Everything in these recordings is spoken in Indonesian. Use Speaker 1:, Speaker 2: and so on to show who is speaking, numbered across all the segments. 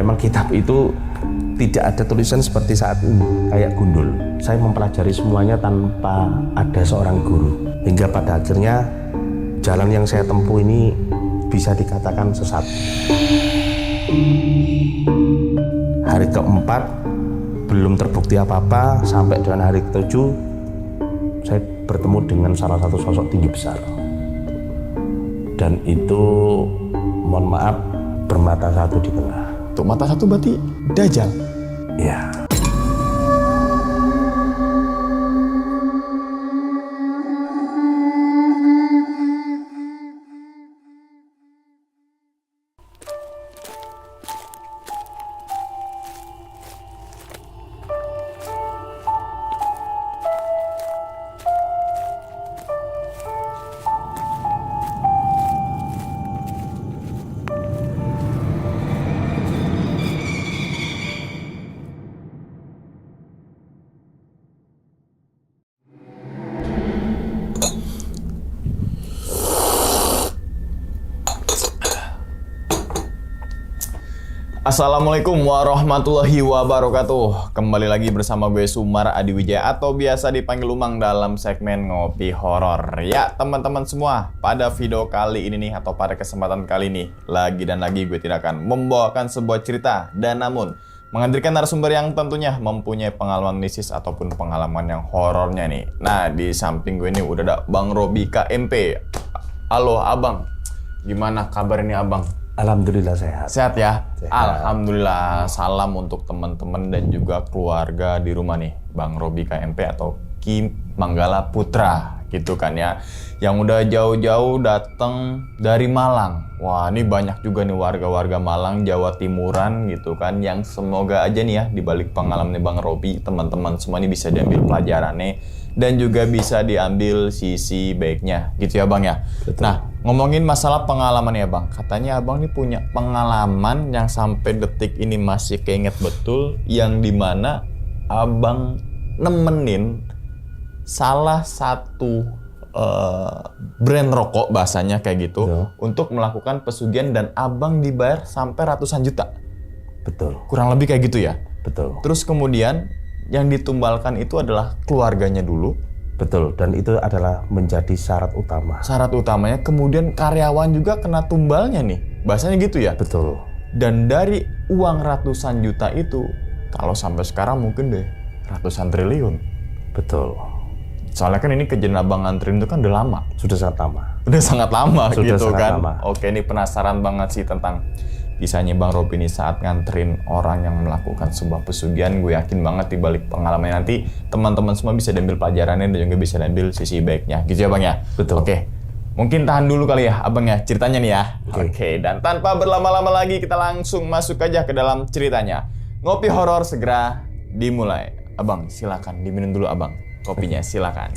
Speaker 1: memang kitab itu tidak ada tulisan seperti saat ini, kayak gundul. Saya mempelajari semuanya tanpa ada seorang guru. Hingga pada akhirnya jalan yang saya tempuh ini bisa dikatakan sesat. Hari keempat belum terbukti apa-apa, sampai dengan hari ketujuh saya bertemu dengan salah satu sosok tinggi besar. Dan itu, mohon maaf, bermata satu di tengah.
Speaker 2: Tuh, mata satu berarti Dajjal?
Speaker 1: Ya.
Speaker 2: Assalamualaikum warahmatullahi wabarakatuh. Kembali lagi bersama gue Sumar Adiwijaya atau biasa dipanggil Umang dalam segmen Ngopi Horor. Ya teman-teman semua, pada video kali ini nih atau pada kesempatan kali ini lagi gue tidak akan membawakan sebuah cerita dan namun menghadirkan narasumber yang tentunya mempunyai pengalaman mistis ataupun pengalaman yang horornya nih. Nah, di samping gue ini udah ada Bang Robi KMP. Halo Abang, gimana kabar ini Abang?
Speaker 1: Alhamdulillah sehat.
Speaker 2: Sehat ya?
Speaker 1: Sehat.
Speaker 2: Alhamdulillah. Salam untuk teman-teman dan juga keluarga di rumah nih. Bang Robi KMP atau Ki Manggala Putra gitu kan ya. Yang udah jauh-jauh datang dari Malang. Wah, ini banyak juga nih warga-warga Malang, Jawa Timuran gitu kan. Yang semoga aja nih ya dibalik pengalaman nih Bang Robi, teman-teman semua ini bisa diambil pelajarannya dan juga bisa diambil sisi baiknya gitu ya Bang ya.
Speaker 1: Betul.
Speaker 2: Nah, ngomongin masalah pengalaman ya Bang, katanya Abang nih punya pengalaman yang sampai detik ini masih keinget betul, yang dimana Abang nemenin salah satu brand rokok bahasanya kayak gitu.
Speaker 1: Betul.
Speaker 2: Untuk melakukan pesugihan dan Abang dibayar sampai ratusan juta.
Speaker 1: Betul.
Speaker 2: Kurang lebih kayak gitu ya.
Speaker 1: Betul.
Speaker 2: Terus kemudian yang ditumbalkan itu adalah keluarganya dulu.
Speaker 1: Betul, dan itu adalah menjadi syarat utama.
Speaker 2: Syarat utamanya, kemudian karyawan juga kena tumbalnya nih. Bahasanya gitu ya?
Speaker 1: Betul.
Speaker 2: Dan dari uang ratusan juta itu, kalau sampai sekarang mungkin deh ratusan triliun.
Speaker 1: Betul.
Speaker 2: Soalnya kan ini kejadian Abang nganterin itu kan udah lama.
Speaker 1: Sudah sangat lama.
Speaker 2: Udah sangat lama
Speaker 1: Sudah
Speaker 2: gitu
Speaker 1: sangat
Speaker 2: kan.
Speaker 1: lama.
Speaker 2: Oke, ini penasaran banget sih tentang kisahnya Bang Robi ini saat nganterin orang yang melakukan sebuah pesugihan. Gue yakin banget di balik pengalaman nanti teman-teman semua bisa diambil pelajarannya dan juga bisa diambil sisi baiknya. Gitu ya Bang ya?
Speaker 1: Betul.
Speaker 2: Oke. Mungkin tahan dulu kali ya Abang ya ceritanya nih ya.
Speaker 1: Oke.
Speaker 2: Oke, dan tanpa berlama-lama lagi kita langsung masuk aja ke dalam ceritanya. Ngopi horor segera dimulai. Abang silakan diminum dulu Abang. Kopinya silakan.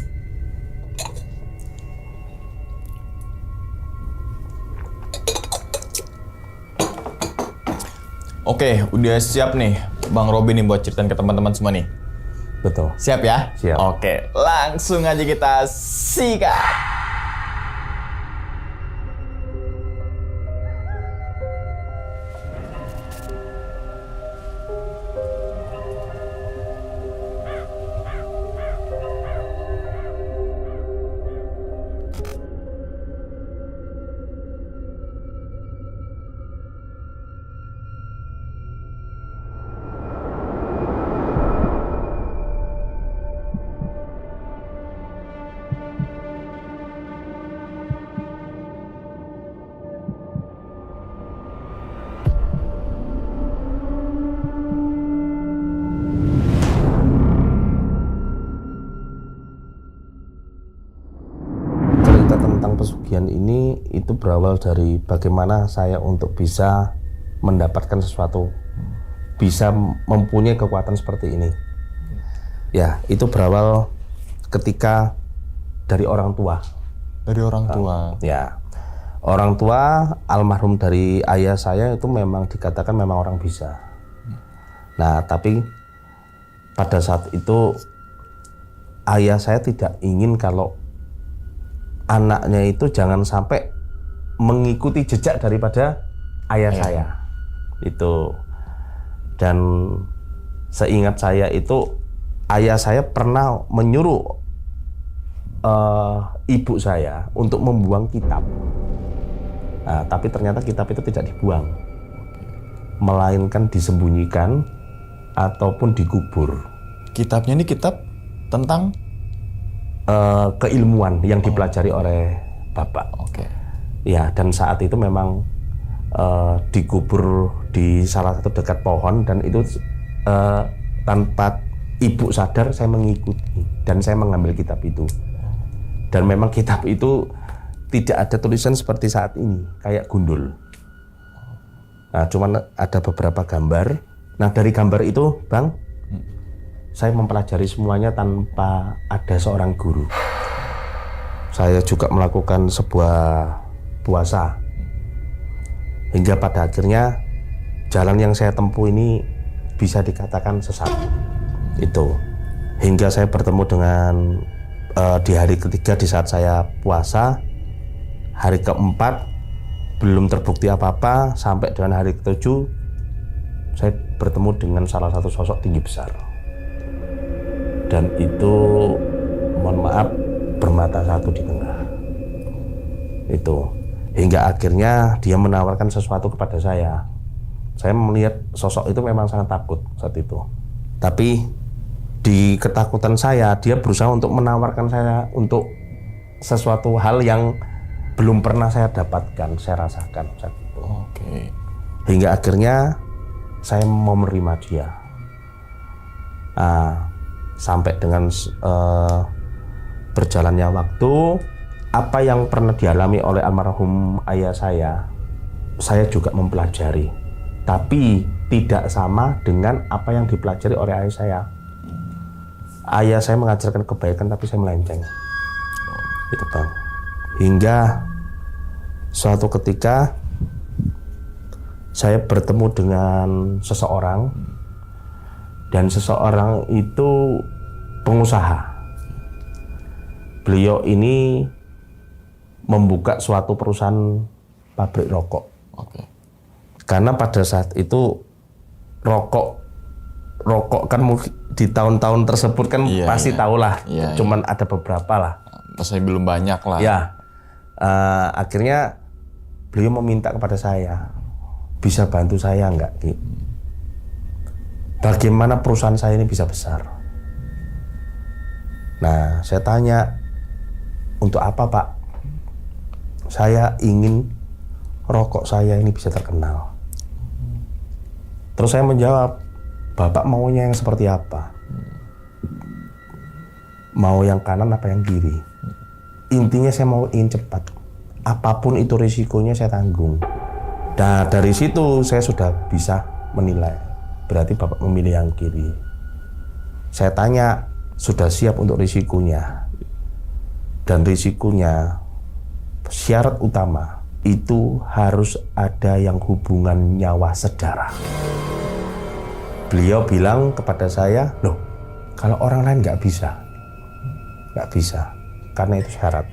Speaker 2: Oke, udah siap nih Bang Robi nih buat ceritain ke teman-teman semua nih.
Speaker 1: Betul.
Speaker 2: Siap ya?
Speaker 1: Siap.
Speaker 2: Oke, langsung aja kita sikat.
Speaker 1: Tentang pesugihan ini itu berawal dari bagaimana saya untuk bisa mendapatkan sesuatu, bisa mempunyai kekuatan seperti ini. Ya, itu berawal ketika dari orang tua.
Speaker 2: Dari orang tua.
Speaker 1: Ya, orang tua almarhum dari ayah saya itu memang dikatakan memang orang bisa. Nah, tapi pada saat itu ayah saya tidak ingin kalau anaknya itu jangan sampai mengikuti jejak daripada ayah saya. Itu. Dan seingat saya itu ayah saya pernah menyuruh ibu saya untuk membuang kitab. Nah, tapi ternyata kitab itu tidak dibuang, melainkan disembunyikan ataupun dikubur.
Speaker 2: Kitabnya ini kitab tentang
Speaker 1: keilmuan yang dipelajari oleh bapak.
Speaker 2: Oke.
Speaker 1: Ya, dan saat itu memang dikubur di salah satu dekat pohon, dan itu tanpa ibu sadar saya mengikuti dan saya mengambil kitab itu. Dan memang kitab itu tidak ada tulisan seperti saat ini, kayak gundul. Nah, cuman ada beberapa gambar. Nah, dari gambar itu, Bang, saya mempelajari semuanya tanpa ada seorang guru. Saya juga melakukan sebuah puasa. Hingga pada akhirnya jalan yang saya tempuh ini bisa dikatakan sesat. Itu. Hingga saya bertemu dengan di hari ketiga di saat saya puasa, hari keempat belum terbukti apa-apa, sampai dengan hari ketujuh saya bertemu dengan salah satu sosok tinggi besar. Dan itu, mohon maaf, bermata satu di tengah. Itu. Hingga akhirnya dia menawarkan sesuatu kepada saya. Saya melihat sosok itu memang sangat takut saat itu. Tapi di ketakutan saya, dia berusaha untuk menawarkan saya untuk sesuatu hal yang belum pernah saya dapatkan, saya rasakan saat itu.
Speaker 2: Oke.
Speaker 1: Hingga akhirnya saya mau menerima dia. Sampai dengan berjalannya waktu, apa yang pernah dialami oleh almarhum ayah saya juga mempelajari. Tapi tidak sama dengan apa yang dipelajari oleh ayah saya. Ayah saya mengajarkan kebaikan, tapi saya melenceng. Itu, Bang. Hingga suatu ketika saya bertemu dengan seseorang, dan seseorang itu pengusaha. Beliau ini membuka suatu perusahaan pabrik rokok.
Speaker 2: Oke.
Speaker 1: Karena pada saat itu rokok kan di tahun-tahun tersebut kan pasti tahulah. Cuman ada beberapa lah.
Speaker 2: Pasti belum banyak lah.
Speaker 1: Ya. Akhirnya beliau meminta kepada saya, bisa bantu saya enggak, Ki? Bagaimana perusahaan saya ini bisa besar? Nah, saya tanya, untuk apa, Pak? Saya ingin rokok saya ini bisa terkenal. Terus saya menjawab, Bapak maunya yang seperti apa? Mau yang kanan apa yang kiri? Intinya saya mau ingin cepat. Apapun itu risikonya saya tanggung. Nah, dari situ saya sudah bisa menilai. Berarti Bapak memilih yang kiri. Saya tanya, sudah siap untuk risikonya? Dan risikonya, syarat utama itu harus ada yang hubungan nyawa sedarah. Beliau bilang kepada saya, loh, kalau orang lain nggak bisa, karena itu syarat.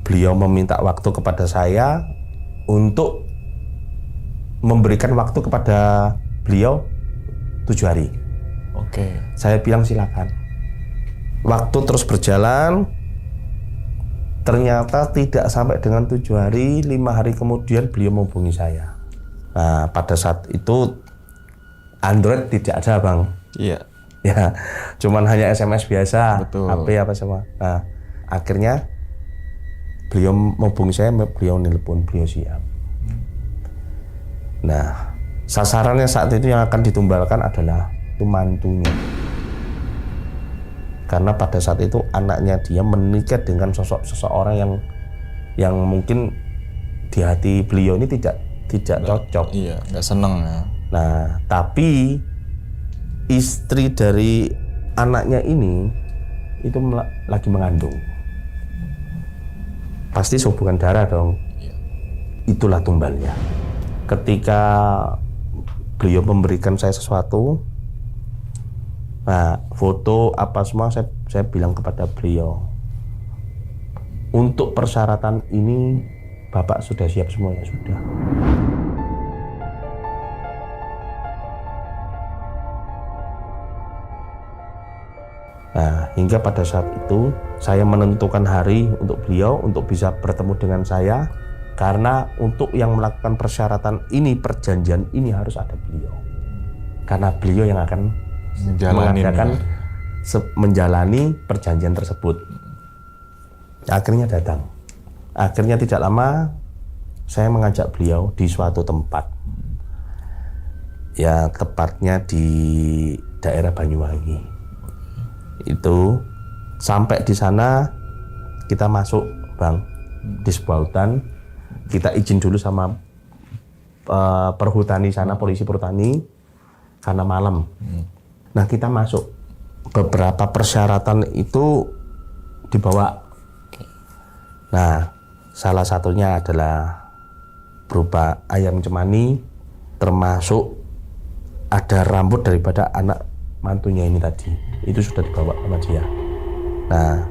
Speaker 1: Beliau meminta waktu kepada saya untuk memberikan waktu kepada beliau 7 hari.
Speaker 2: Oke.
Speaker 1: Saya bilang silakan. Waktu terus berjalan. Ternyata tidak sampai dengan 7 hari, 5 hari kemudian beliau menghubungi saya. Nah, pada saat itu Android tidak ada, Bang.
Speaker 2: Iya.
Speaker 1: Ya, cuman hanya SMS biasa,
Speaker 2: Betul.
Speaker 1: HP apa semua. Nah, akhirnya beliau menghubungi saya, beliau nelpon, beliau siap. Nah, sasarannya saat itu yang akan ditumbalkan adalah itu mantunya. Karena pada saat itu anaknya dia menikah dengan sosok seseorang yang mungkin di hati beliau ini tidak cocok.
Speaker 2: Iya, nggak seneng ya.
Speaker 1: Nah, tapi istri dari anaknya ini itu lagi mengandung. Pasti hubungan darah dong.
Speaker 2: Iya.
Speaker 1: Itulah tumbalnya. Ketika beliau memberikan saya sesuatu, nah, foto apa semua saya bilang kepada beliau, untuk persyaratan ini Bapak sudah siap semuanya, sudah. Nah, hingga pada saat itu saya menentukan hari untuk beliau untuk bisa bertemu dengan saya, karena untuk yang melakukan persyaratan ini, perjanjian ini harus ada beliau. Karena beliau yang akan menjalani perjanjian tersebut. Akhirnya datang. Akhirnya tidak lama saya mengajak beliau di suatu tempat. Ya, tepatnya di daerah Banyuwangi. Itu sampai di sana kita masuk, Bang, di sebuah hutan. Kita izin dulu sama perhutani sana, polisi perhutani, karena malam. Nah, kita masuk. Beberapa persyaratan itu dibawa. Nah, salah satunya adalah berupa ayam cemani, termasuk ada rambut daripada anak mantunya ini tadi. Itu sudah dibawa sama dia. Nah,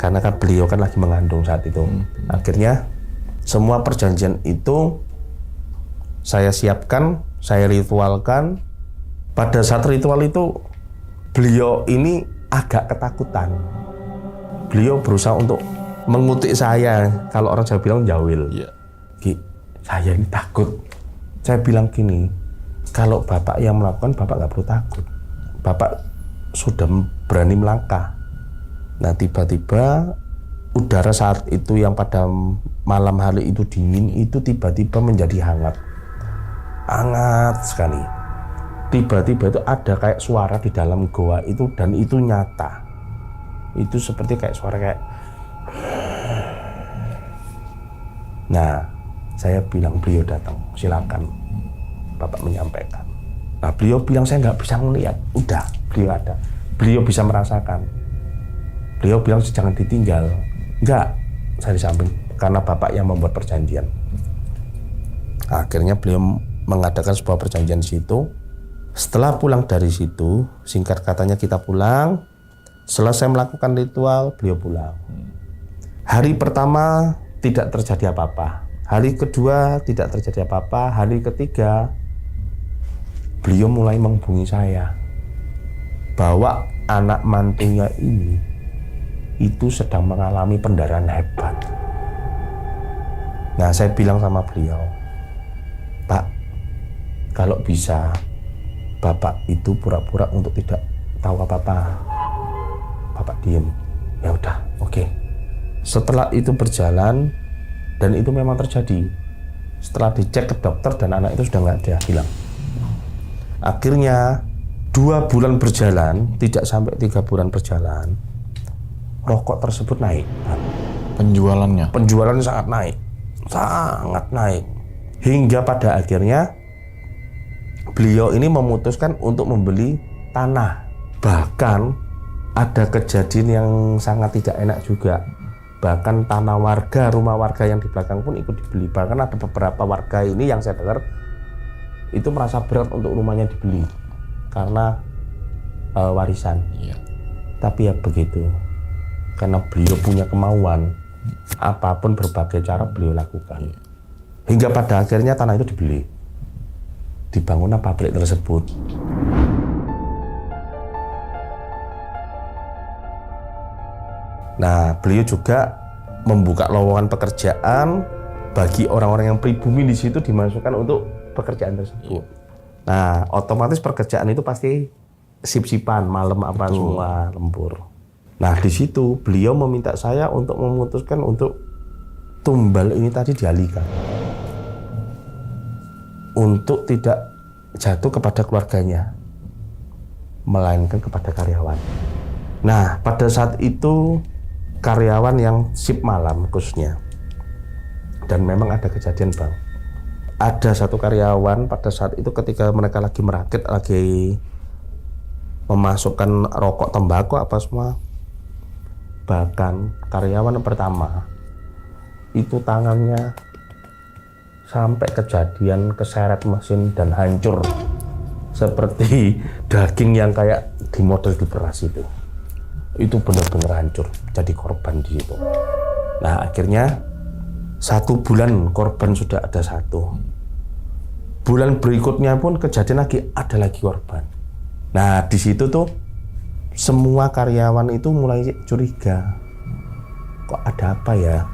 Speaker 1: karena kan beliau kan lagi mengandung saat itu. Akhirnya semua perjanjian itu saya siapkan, saya ritualkan. Pada saat ritual itu beliau ini agak ketakutan. Beliau berusaha untuk mengutik saya, kalau orang Jawa bilang jawil. Ki, saya ini takut. Saya bilang gini, kalau Bapak yang melakukan, Bapak nggak perlu takut. Bapak sudah berani melangkah. Nah, tiba-tiba udara saat itu yang pada malam hari itu dingin, itu tiba-tiba menjadi hangat. Hangat sekali. Tiba-tiba itu ada kayak suara di dalam goa itu, dan itu nyata. Itu seperti kayak suara kayak. Nah, saya bilang, beliau datang, silakan Bapak menyampaikan. Nah, beliau bilang saya nggak bisa melihat. Udah, beliau ada. Beliau bisa merasakan. Beliau bilang jangan ditinggal. Enggak, saya di samping, karena Bapak yang membuat perjanjian. Akhirnya beliau mengadakan sebuah perjanjian di situ. Setelah pulang dari situ, singkat katanya kita pulang. Selesai melakukan ritual, beliau pulang. Hari pertama tidak terjadi apa-apa. Hari kedua tidak terjadi apa-apa. Hari ketiga beliau mulai menghubungi saya bahwa anak mantunya ini itu sedang mengalami pendarahan hebat. Nah, saya bilang sama beliau, Pak, kalau bisa Bapak itu pura-pura untuk tidak tahu apa-apa. Bapak diem. Ya udah, oke. Setelah itu berjalan, dan itu memang terjadi. Setelah dicek ke dokter dan anak itu sudah nggak ada, hilang. Akhirnya 2 bulan berjalan, tidak sampai 3 bulan berjalan, rokok tersebut naik. Penjualannya sangat naik, hingga pada akhirnya beliau ini memutuskan untuk membeli tanah. Bahkan ada kejadian yang sangat tidak enak juga. Bahkan tanah warga, rumah warga yang di belakang pun ikut dibeli. Bahkan ada beberapa warga ini yang saya dengar itu merasa berat untuk rumahnya dibeli karena warisan. Tapi ya begitu, karena beliau punya kemauan, apapun berbagai cara beliau lakukan. Hingga pada akhirnya tanah itu dibeli, dibangunlah pabrik tersebut. Nah, beliau juga membuka lowongan pekerjaan bagi orang-orang yang pribumi di situ, dimasukkan untuk pekerjaan tersebut. Nah, otomatis pekerjaan itu pasti sip-sipan, malam apa semua lembur. Nah, di situ beliau meminta saya untuk memutuskan untuk tumbal ini tadi dialihkan, untuk tidak jatuh kepada keluarganya, melainkan kepada karyawan. Nah, pada saat itu karyawan yang sip malam khususnya, dan memang ada kejadian, Bang. Ada satu karyawan pada saat itu ketika mereka lagi merakit, lagi memasukkan rokok, tembakau apa semua, bahkan karyawan yang pertama itu tangannya sampai kejadian keseret mesin dan hancur seperti daging yang kayak di model diperas itu benar-benar hancur, jadi korban di situ. Nah, akhirnya 1 bulan korban sudah ada 1. Bulan berikutnya pun kejadian lagi, ada lagi korban. Nah, di situ tuh semua karyawan itu mulai curiga. Kok ada apa ya?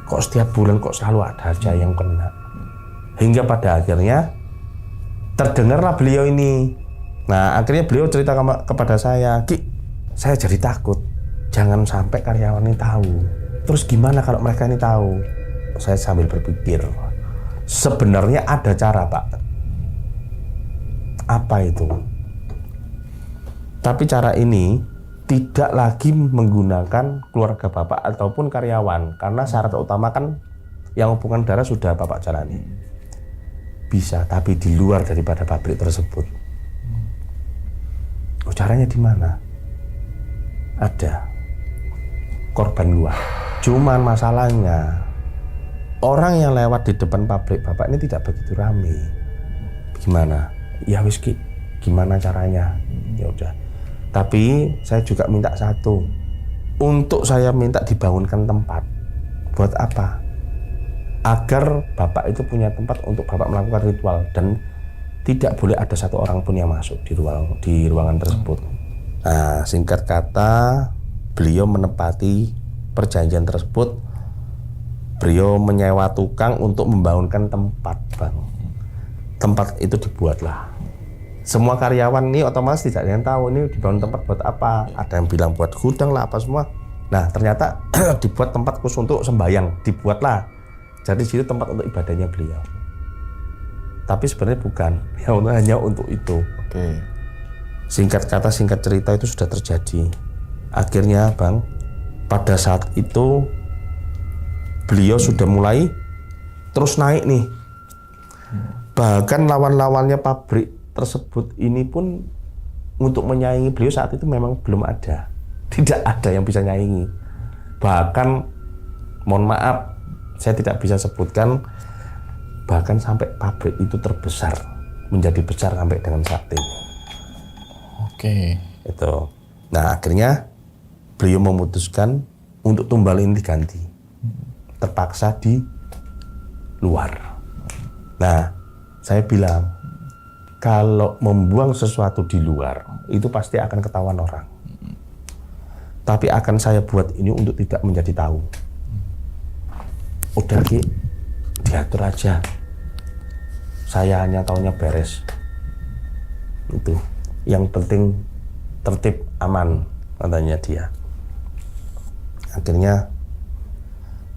Speaker 1: Kok setiap bulan kok selalu ada aja yang kena. Hingga pada akhirnya terdengarlah beliau ini. Nah, akhirnya beliau cerita kepada saya, Ki, saya jadi takut. Jangan sampai karyawan ini tahu. Terus gimana kalau mereka ini tahu? Saya sambil berpikir, sebenarnya ada cara, Pak. Apa itu? Tapi cara ini tidak lagi menggunakan keluarga Bapak ataupun karyawan. Karena syarat utama kan yang hubungan darah sudah Bapak jalani. Bisa, tapi di luar daripada pabrik tersebut. Oh, caranya di mana? Ada korban luar. Cuman masalahnya orang yang lewat di depan pabrik Bapak ini tidak begitu ramai. Gimana? Ya wis Ki, gimana caranya? Ya udah. Tapi saya juga minta satu. Untuk saya minta dibangunkan tempat. Buat apa? Agar Bapak itu punya tempat untuk Bapak melakukan ritual dan tidak boleh ada satu orang pun yang masuk di ruangan tersebut. Nah, singkat kata, beliau menepati perjanjian tersebut. Beliau menyewa tukang untuk membangunkan tempat, Bang. Tempat itu dibuatlah. Semua karyawan ini otomatis tidak ada yang tahu ini dibangun tempat buat apa. Ada yang bilang buat gudang lah apa semua. Nah, ternyata dibuat tempat khusus untuk sembahyang, dibuatlah. Jadi situ tempat untuk ibadahnya beliau. Tapi sebenarnya bukan, hanya untuk itu.
Speaker 2: Oke.
Speaker 1: Singkat kata, singkat cerita itu sudah terjadi. Akhirnya, Bang, pada saat itu beliau sudah mulai terus naik nih. Bahkan lawan-lawannya pabrik tersebut ini pun untuk menyaingi beliau saat itu memang belum ada. Tidak ada yang bisa nyaingi. Bahkan, mohon maaf, saya tidak bisa sebutkan, bahkan sampai pabrik itu terbesar, menjadi besar sampai dengan saat ini.
Speaker 2: Oke.
Speaker 1: Itu. Nah, akhirnya beliau memutuskan untuk tumbal ini diganti. Terpaksa di luar. Nah, saya bilang, kalau membuang sesuatu di luar, itu pasti akan ketahuan orang. Tapi akan saya buat ini untuk tidak menjadi tahu. Udah Ki, diatur aja. Saya hanya taunya beres. Itu. Yang penting tertib, aman, katanya dia. Akhirnya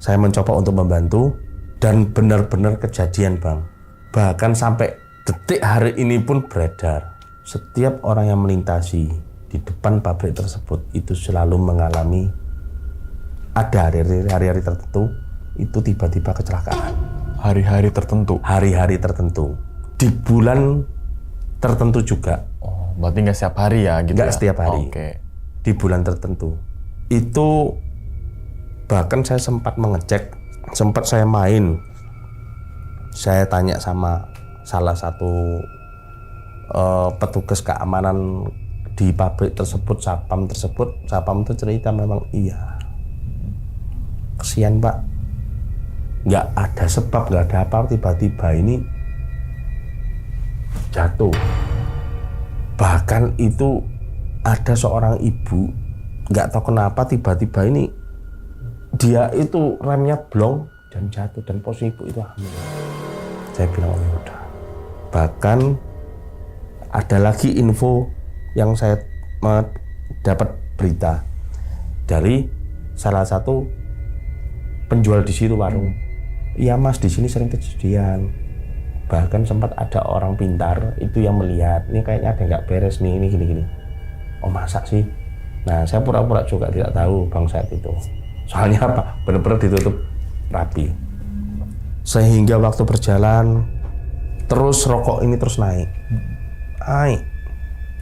Speaker 1: saya mencoba untuk membantu dan benar-benar kejadian, Bang. Bahkan sampai detik hari ini pun beredar. Setiap orang yang melintasi di depan pabrik tersebut itu selalu mengalami ada hari-hari tertentu itu tiba-tiba kecelakaan.
Speaker 2: Hari-hari tertentu?
Speaker 1: Hari-hari tertentu. Di bulan tertentu juga.
Speaker 2: Oh, berarti nggak setiap hari ya? Gitu
Speaker 1: nggak
Speaker 2: ya?
Speaker 1: setiap hari.
Speaker 2: Oke.
Speaker 1: Di bulan tertentu. Itu bahkan saya sempat mengecek, sempat saya main. Saya tanya sama salah satu petugas keamanan di pabrik tersebut, Sapam itu cerita memang iya. Kesian Pak. Nggak ada sebab, nggak ada apa, tiba-tiba ini jatuh. Bahkan itu ada seorang ibu, nggak tahu kenapa tiba-tiba ini dia itu remnya blong dan jatuh, dan posisi ibu itu hamil. Saya bilang, oh ya udah. Bahkan ada lagi info yang saya dapat berita dari salah satu penjual di situ warung. Iya Mas, di sini sering kejadian. Bahkan sempat ada orang pintar itu yang melihat, ini kayaknya ada nggak beres nih, ini gini-gini. Oh masa sih? Nah, saya pura-pura juga tidak tahu Bang saat itu. Soalnya apa? Benar-benar ditutup rapi. Sehingga waktu berjalan, terus rokok ini terus naik.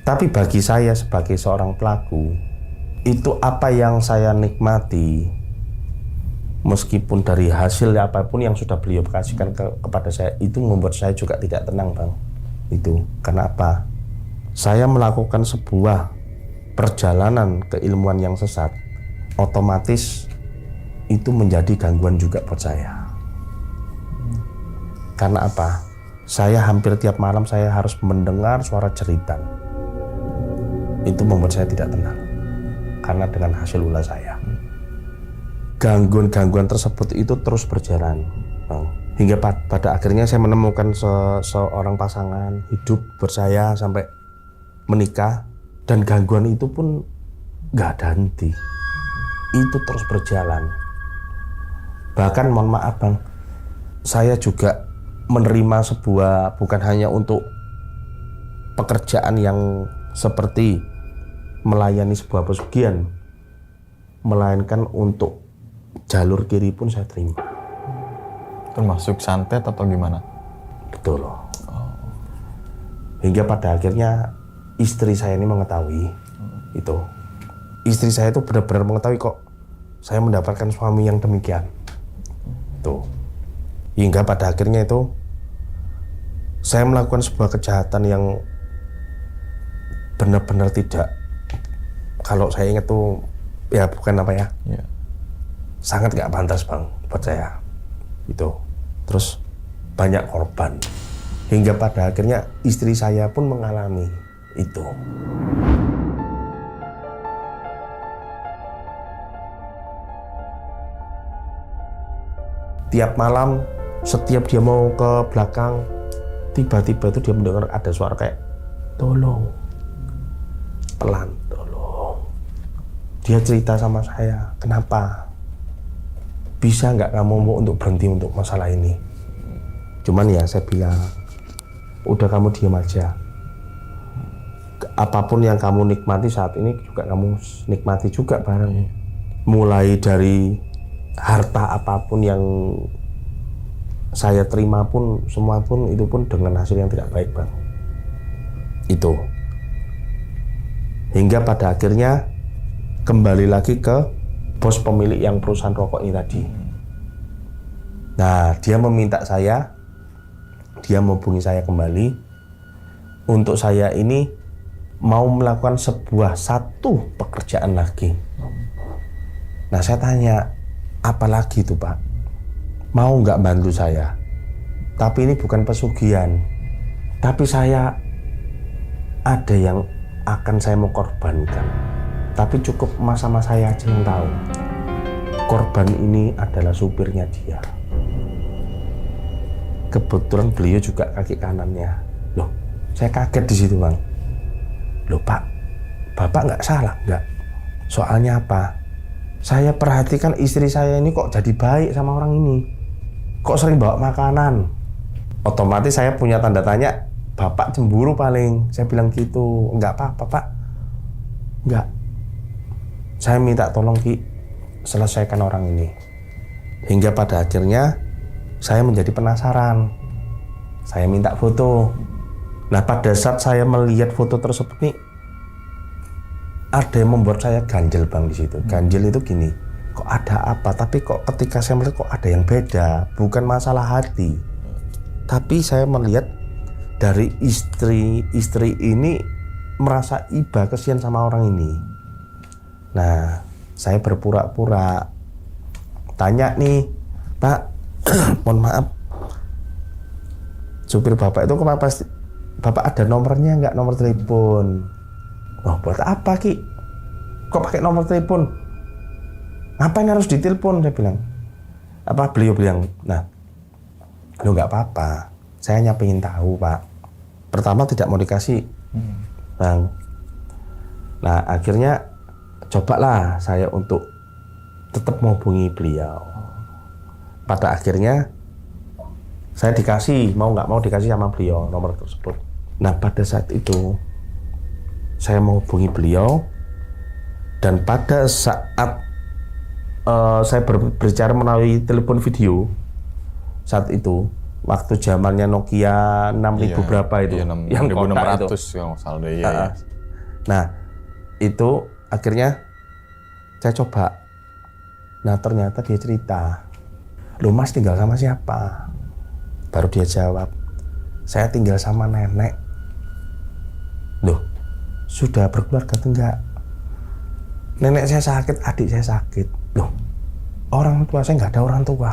Speaker 1: Tapi bagi saya sebagai seorang pelaku, itu apa yang saya nikmati. Meskipun dari hasil apapun yang sudah beliau kasihkan kepada saya, itu membuat saya juga tidak tenang, Bang. Itu karena apa? Saya melakukan sebuah perjalanan keilmuan yang sesat, otomatis itu menjadi gangguan juga buat saya. Karena apa? Saya hampir tiap malam saya harus mendengar suara jeritan. itu membuat saya tidak tenang. Karena dengan hasil ulah saya, gangguan-gangguan tersebut itu terus berjalan, Bang. Hingga pada akhirnya saya menemukan seorang pasangan hidup bersaya sampai menikah, dan gangguan itu pun gak ada henti. Itu terus berjalan. Bahkan mohon maaf Bang, saya juga menerima sebuah, bukan hanya untuk pekerjaan yang seperti melayani sebuah pesugihan, melainkan untuk jalur kiri pun saya terima.
Speaker 2: Termasuk santet atau gimana?
Speaker 1: Betul. Hingga pada akhirnya istri saya ini mengetahui itu. Istri saya itu benar-benar mengetahui kok saya mendapatkan suami yang demikian. Tuh. Hingga pada akhirnya itu saya melakukan sebuah kejahatan yang benar-benar tidak, kalau saya ingat tuh ya bukan apa ya, sangat gak pantas Bang buat saya itu. Terus banyak korban, hingga pada akhirnya istri saya pun mengalami itu. Tiap malam, setiap dia mau ke belakang, tiba-tiba itu dia mendengar ada suara kayak tolong, pelan, tolong. Dia cerita sama saya, kenapa? Bisa nggak kamu mau untuk berhenti untuk masalah ini? Cuman ya saya bilang, udah kamu diam aja. Apapun yang kamu nikmati saat ini juga kamu nikmati juga bareng. Mulai dari harta apapun yang saya terima pun, semua pun itu pun dengan hasil yang tidak baik Bang. Itu. Hingga pada akhirnya kembali lagi ke bos pemilik yang perusahaan rokok ini tadi. Nah, dia meminta saya, dia menghubungi saya kembali untuk saya ini mau melakukan satu pekerjaan lagi. Nah, saya tanya, apa lagi itu Pak? Mau nggak bantu saya? Tapi ini bukan pesugihan, tapi saya ada yang akan saya mau korbankan. Tapi cukup sama saya aja yang tahu. Korban ini adalah supirnya dia. Kebetulan beliau juga kaki kanannya. Loh, saya kaget di situ Bang. Loh Pak, Bapak nggak salah nggak? Soalnya apa? Saya perhatikan istri saya ini kok jadi baik sama orang ini. Kok sering bawa makanan? Otomatis saya punya tanda tanya, Bapak cemburu paling. Saya bilang gitu. Enggak apa-apa Pak. Enggak. Saya minta tolong Ki, selesaikan orang ini. Hingga pada akhirnya saya menjadi penasaran. Saya minta foto. Nah pada saat saya melihat foto tersebut nih, ada yang membuat saya ganjel Bang di situ. Ganjel itu gini, kok ada apa? Tapi kok ketika saya melihat kok ada yang beda. Bukan masalah hati, tapi saya melihat dari istri ini merasa iba, kesian sama orang ini. Nah, saya berpura-pura tanya nih, Pak, mohon maaf, supir Bapak itu kenapa? Bapak ada nomornya nggak, nomor telepon? Oh, buat apa Ki? Kok pakai nomor telepon? Ngapain harus ditelepon? Saya bilang. Apa beliau bilang? Nah, lo nggak apa-apa. Saya hanya pengen tahu Pak. Pertama tidak mau dikasih, Bang. Nah akhirnya cobalah saya untuk tetap menghubungi beliau. Pada akhirnya saya dikasih, mau nggak mau dikasih sama beliau nomor tersebut. Nah pada saat itu saya menghubungi beliau, dan pada saat saya berbicara melalui telepon video saat itu, waktu zamannya Nokia 6000 berapa itu,
Speaker 2: yang 2600 kalau salah deh.
Speaker 1: Nah itu akhirnya saya coba. Nah ternyata dia cerita, "Loh Mas tinggal sama siapa?" Baru dia jawab, "Saya tinggal sama nenek." "Loh, sudah berkeluarga enggak?" "Nenek saya sakit, adik saya sakit." "Loh, orang tua saya nggak ada orang tua."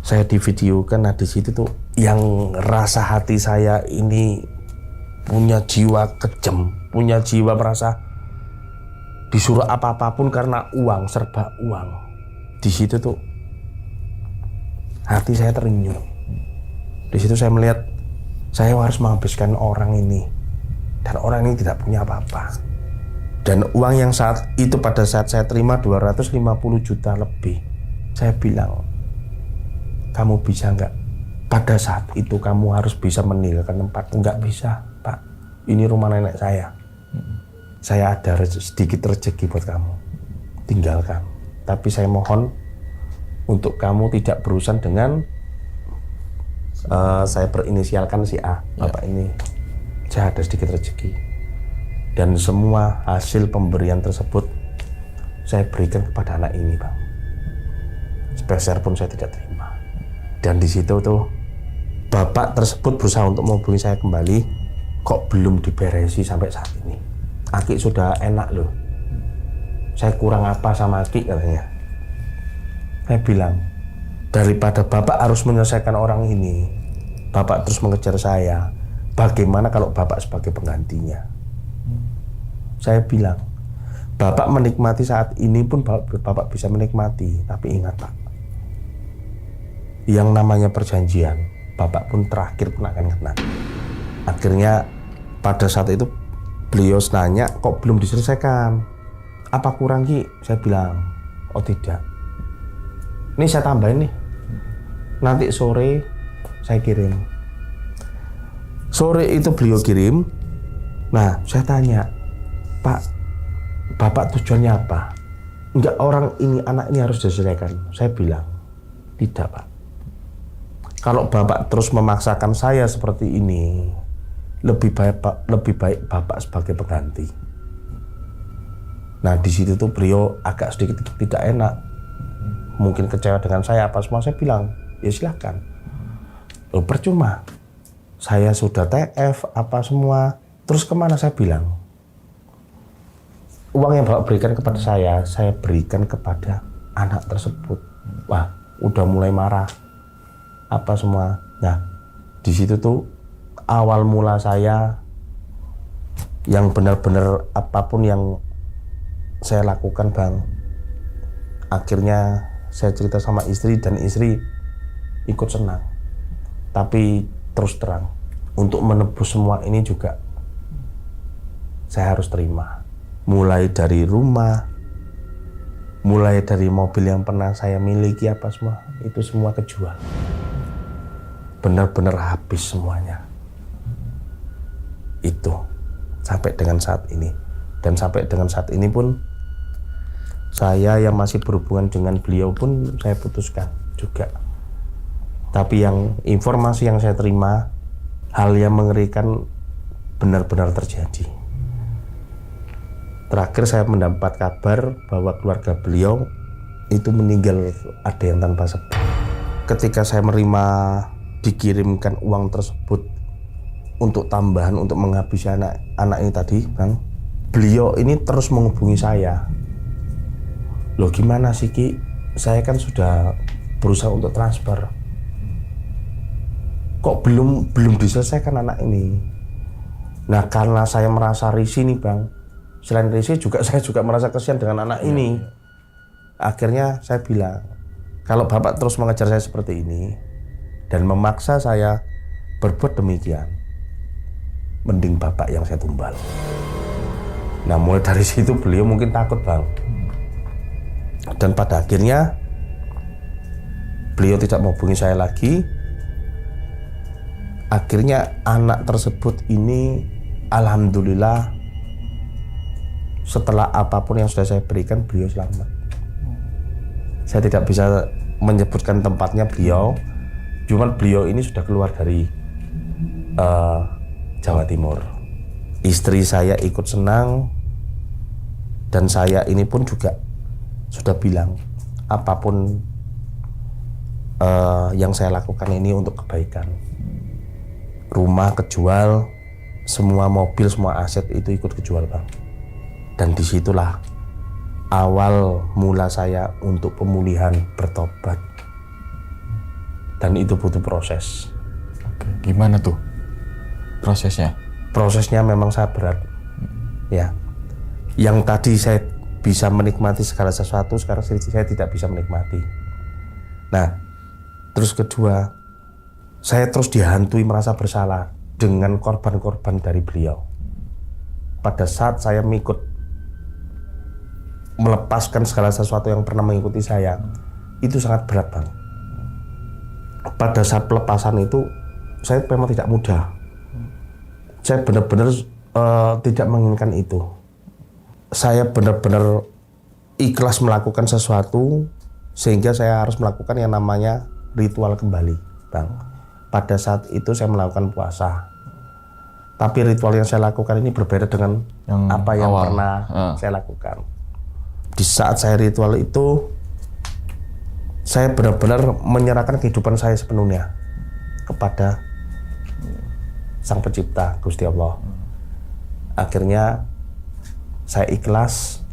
Speaker 1: Saya divideokan. Nah di situ tuh yang rasa hati saya ini punya jiwa kejam, punya jiwa merasa disuruh apa-apapun karena uang, serba uang. Di situ tuh hati saya terenyuh. Di situ saya melihat saya harus menghabiskan orang ini, dan orang ini tidak punya apa-apa. Dan uang yang saat itu pada saat saya terima 250 juta lebih, saya bilang, kamu bisa nggak? Pada saat itu kamu harus bisa meninggalkan tempat. Nggak bisa, Pak. Ini rumah nenek saya. Saya ada sedikit rezeki buat kamu. Tinggalkan. Tapi saya mohon untuk kamu tidak berurusan dengan saya berinisialkan si A. Bapak ini, saya ada sedikit rezeki. Dan semua hasil pemberian tersebut saya berikan kepada anak ini, Bang. Sepeser pun saya tidak terima. Dan di situ tuh bapak tersebut berusaha untuk menghubungi saya kembali, kok belum diberesi sampai saat ini. Aki sudah enak loh. Saya kurang apa sama Aki katanya. Saya bilang, daripada bapak harus menyelesaikan orang ini, bapak terus mengejar saya. Bagaimana kalau bapak sebagai penggantinya? Saya bilang, bapak menikmati saat ini pun bapak bisa menikmati. Tapi ingat Pak, yang namanya perjanjian, bapak pun terakhir pun akan kena. Akhirnya pada saat itu beliau nanya, kok belum diselesaikan? Apa kurang Ki? Saya bilang, oh tidak. Ini saya tambahin nih. Nanti sore saya kirim. Sore itu beliau kirim. Nah, saya tanya, Pak, bapak tujuannya apa? Enggak, orang ini, anak ini harus diselesaikan. Saya bilang, tidak Pak. Kalau bapak terus memaksakan saya seperti ini, lebih baik bapak sebagai pengganti. Nah di situ tuh beliau agak sedikit tidak enak, mungkin kecewa dengan saya apa semua. Saya bilang, ya silahkan. Loh, percuma. Saya sudah TF apa semua. Terus kemana? Saya bilang, uang yang bapak berikan kepada saya berikan kepada anak tersebut. Wah, udah mulai marah apa semua. Nah, di situ tuh awal mula saya yang benar-benar apapun yang saya lakukan, Bang. Akhirnya saya cerita sama istri dan istri ikut senang. Tapi terus terang, untuk menebus semua ini juga saya harus terima. Mulai dari rumah, mulai dari mobil yang pernah saya miliki apa semua, itu semua kejual. Benar-benar habis semuanya. Itu sampai dengan saat ini. Dan sampai dengan saat ini pun saya yang masih berhubungan dengan beliau pun saya putuskan juga. Tapi yang informasi yang saya terima, hal yang mengerikan benar-benar terjadi. Terakhir saya mendapat kabar bahwa keluarga beliau itu meninggal ada yang tanpa sebab. Ketika saya menerima dikirimkan uang tersebut untuk tambahan untuk menghabisi anak ini tadi, Bang, beliau ini terus menghubungi saya. Loh gimana sih Ki? Saya kan sudah berusaha untuk transfer. Kok belum diselesaikan anak ini? Nah karena saya merasa risih nih Bang. Selain risih juga saya juga merasa kasihan dengan anak ini. Akhirnya saya bilang, kalau bapak terus mengejar saya seperti ini dan memaksa saya berbuat demikian, mending bapak yang saya tumbal. Nah mulai dari situ beliau mungkin takut Bang. Dan pada akhirnya beliau tidak menghubungi saya lagi. Akhirnya anak tersebut ini alhamdulillah setelah apapun yang sudah saya berikan beliau selamat. Saya tidak bisa menyebutkan tempatnya beliau, cuman beliau ini sudah keluar dari Jawa Timur. Istri saya ikut senang dan saya ini pun juga sudah bilang apapun yang saya lakukan ini untuk kebaikan. Rumah kejual, semua mobil, semua aset itu ikut kejual Bang. Dan disitulah awal mula saya untuk pemulihan, bertobat. Dan itu butuh proses.
Speaker 2: Oke, gimana tuh prosesnya?
Speaker 1: Prosesnya memang sangat berat. Ya, yang tadi saya bisa menikmati segala sesuatu, sekarang saya tidak bisa menikmati. Nah, terus kedua, saya terus dihantui merasa bersalah dengan korban-korban dari beliau. Pada saat saya melepaskan segala sesuatu yang pernah mengikuti saya, itu sangat berat, Bang. Pada saat pelepasan itu, saya memang tidak mudah. Saya benar-benar tidak menginginkan itu. Saya benar-benar ikhlas melakukan sesuatu sehingga saya harus melakukan yang namanya ritual kembali, Bang. Pada saat itu saya melakukan puasa. Tapi ritual yang saya lakukan ini berbeda dengan apa yang pernah saya lakukan. Di saat saya ritual itu, saya benar-benar menyerahkan kehidupan saya sepenuhnya kepada Sang Pencipta, Gusti Allah. Akhirnya saya ikhlas,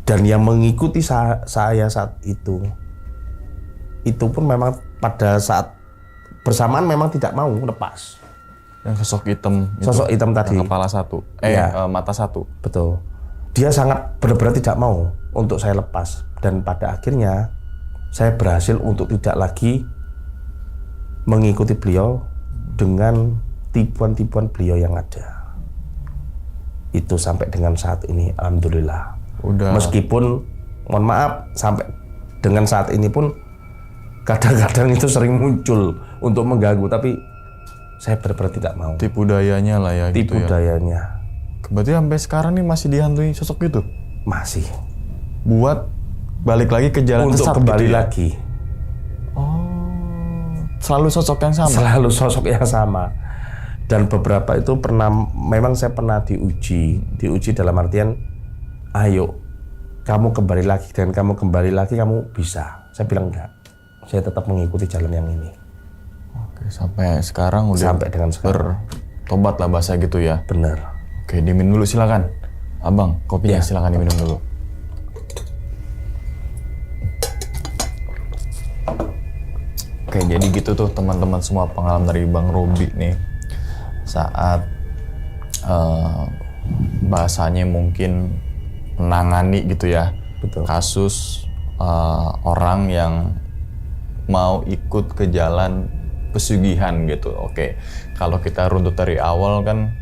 Speaker 1: dan yang mengikuti saya saat itu pun memang pada saat bersamaan memang tidak mau lepas.
Speaker 2: Yang sosok hitam
Speaker 1: tadi,
Speaker 2: kepala satu, mata satu.
Speaker 1: Betul. Dia sangat benar-benar tidak mau untuk saya lepas, dan pada akhirnya saya berhasil untuk tidak lagi mengikuti beliau dengan tipuan-tipuan beliau yang ada. Itu sampai dengan saat ini, alhamdulillah.
Speaker 2: Udah.
Speaker 1: Meskipun, mohon maaf, sampai dengan saat ini pun kadang-kadang itu sering muncul untuk mengganggu, tapi saya benar-benar tidak mau.
Speaker 2: Tipu dayanya lah ya.
Speaker 1: Tipu
Speaker 2: gitu ya.
Speaker 1: dayanya.
Speaker 2: Berarti sampai sekarang nih masih dihantui sosok itu?
Speaker 1: Masih.
Speaker 2: Buat balik lagi ke jalan
Speaker 1: untuk
Speaker 2: sesat
Speaker 1: kembali
Speaker 2: gitu ya?
Speaker 1: lagi.
Speaker 2: Oh, selalu sosok yang sama?
Speaker 1: Selalu sosok yang sama. Dan beberapa itu memang saya pernah diuji dalam artian, ayo kamu kembali lagi, dan kamu kembali lagi kamu bisa. Saya bilang enggak, saya tetap mengikuti jalan yang ini.
Speaker 2: Oke, sampai sekarang udah
Speaker 1: sampai dengan sekarang
Speaker 2: bertobat lah bahasa gitu ya.
Speaker 1: Benar.
Speaker 2: Oke, diminum dulu silakan, abang, kopinya
Speaker 1: Ya.
Speaker 2: silakan diminum dulu. Oke, jadi gitu tuh teman-teman semua pengalaman dari Bang Robi nih. Saat bahasanya mungkin menangani gitu ya.
Speaker 1: Betul.
Speaker 2: Kasus orang yang mau ikut ke jalan pesugihan gitu. Oke, kalau kita runtut dari awal kan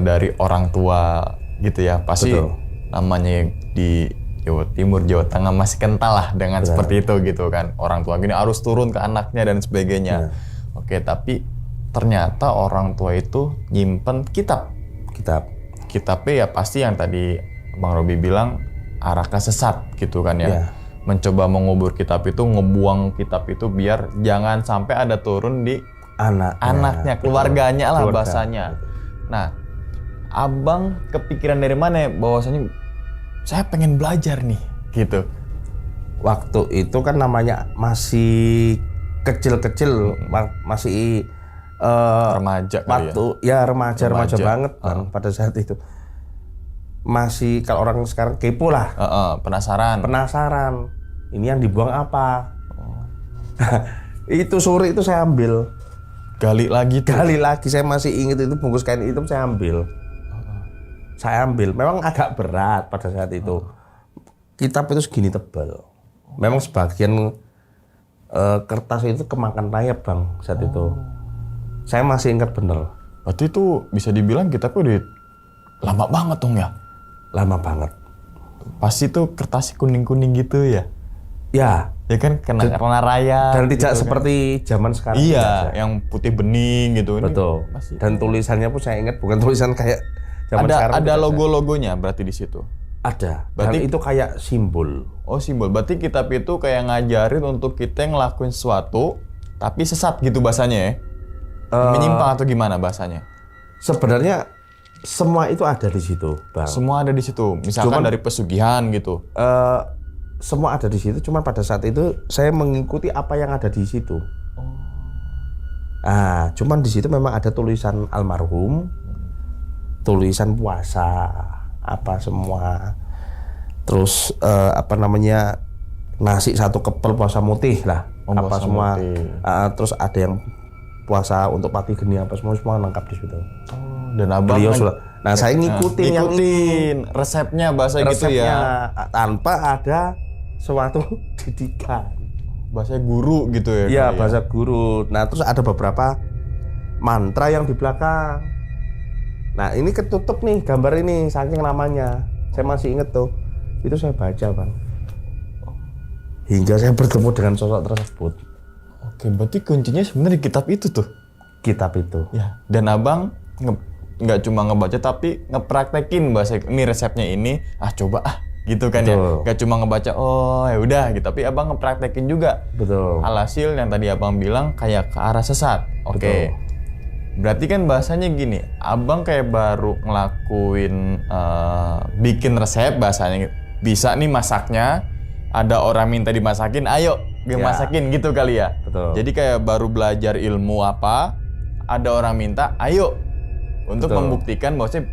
Speaker 2: dari orang tua gitu ya. Pasti
Speaker 1: Betul.
Speaker 2: namanya di Jawa Timur, Jawa Tengah masih kental lah dengan seperti itu gitu kan. Orang tua gini harus turun ke anaknya dan sebagainya. Oke, tapi ternyata orang tua itu nyimpen kitabnya ya pasti yang tadi Bang Robi bilang arah ke sesat gitu kan ya. Mencoba mengubur kitab itu, ngebuang kitab itu biar jangan sampai ada turun di anaknya, keluarganya lah bahasanya. Nah, abang kepikiran dari mana bahwasanya saya pengen belajar nih gitu?
Speaker 1: Waktu itu kan namanya masih kecil-kecil, masih
Speaker 2: remaja kali
Speaker 1: ya. Remaja banget Bang, pada saat itu. Masih kalau orang sekarang kepo lah.
Speaker 2: Penasaran.
Speaker 1: Ini yang dibuang apa? Itu sore itu saya ambil.
Speaker 2: Gali lagi,
Speaker 1: saya masih ingat itu bungkus kain hitam saya ambil. Memang agak berat pada saat itu. Kitab itu segini tebal. Memang sebagian kertas itu kemakan rayap Bang saat itu. Saya masih ingat bener.
Speaker 2: Berarti itu bisa dibilang kitabnya udah lama banget dong ya?
Speaker 1: Lama banget.
Speaker 2: Pasti tuh kertasnya kuning-kuning gitu ya?
Speaker 1: Ya
Speaker 2: kan karena rayap.
Speaker 1: Dan tidak
Speaker 2: gitu
Speaker 1: seperti zaman sekarang.
Speaker 2: Iya, yang putih bening gitu.
Speaker 1: Betul.
Speaker 2: Ini
Speaker 1: dan tulisannya pun saya ingat bukan tulisan kayak zaman sekarang.
Speaker 2: Ada logo-logonya berarti di situ?
Speaker 1: Ada.
Speaker 2: Berarti
Speaker 1: dan itu kayak simbol.
Speaker 2: Oh, simbol. Berarti kitab itu kayak ngajarin untuk kita ngelakuin sesuatu tapi sesat gitu bahasanya ya? Menyimpang atau gimana bahasanya?
Speaker 1: Sebenarnya semua itu ada di situ, Bang.
Speaker 2: Semua ada di situ. Misalkan dari pesugihan gitu.
Speaker 1: Semua ada di situ. Cuma pada saat itu saya mengikuti apa yang ada di situ. Cuman di situ memang ada tulisan almarhum, tulisan puasa, apa semua. Terus nasi satu kepel puasa mutih lah, apa semua. Terus ada yang puasa untuk pati geni apa semua lengkap di situ.
Speaker 2: Dan abang
Speaker 1: beliau Nah, saya ngikutin yang ini.
Speaker 2: resepnya bahasa gitu
Speaker 1: Resepnya
Speaker 2: ya.
Speaker 1: tanpa ada suatu didikan.
Speaker 2: Bahasa guru gitu ya.
Speaker 1: Iya,
Speaker 2: kali
Speaker 1: bahasa guru. Nah, terus ada beberapa mantra yang di belakang. Nah, ini ketutup nih gambar ini saking lamanya. Saya masih inget tuh. Itu saya baca, Bang. Hingga saya bertemu dengan sosok tersebut.
Speaker 2: Oke, berarti kuncinya sebenarnya di kitab itu tuh.
Speaker 1: Kitab itu.
Speaker 2: Ya. Dan abang nggak cuma ngebaca tapi ngepraktekin bahasa ini resepnya ini. Coba gitu kan.
Speaker 1: Betul.
Speaker 2: Ya. Nggak cuma ngebaca ya udah gitu, tapi abang ngepraktekin juga.
Speaker 1: Betul.
Speaker 2: Alhasil yang tadi abang bilang kayak ke arah sesat. Oke.
Speaker 1: Betul.
Speaker 2: Berarti kan bahasanya gini, abang kayak baru ngelakuin bikin resep bahasanya. Bisa nih masaknya, ada orang minta dimasakin, ayo dimasakin gitu kali ya.
Speaker 1: Betul.
Speaker 2: Jadi kayak baru belajar ilmu apa, ada orang minta, ayo untuk
Speaker 1: Betul.
Speaker 2: membuktikan bahwasanya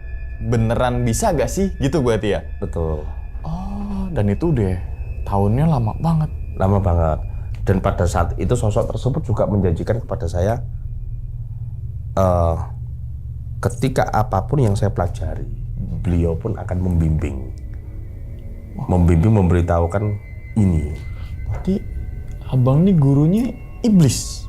Speaker 2: beneran bisa gak sih gitu berarti ya.
Speaker 1: Betul.
Speaker 2: Oh, dan itu deh tahunnya lama banget.
Speaker 1: Lama banget. Dan pada saat itu sosok tersebut juga menjanjikan kepada saya ketika apapun yang saya pelajari, beliau pun akan membimbing, memberitahukan ini.
Speaker 2: Berarti abang nih gurunya iblis,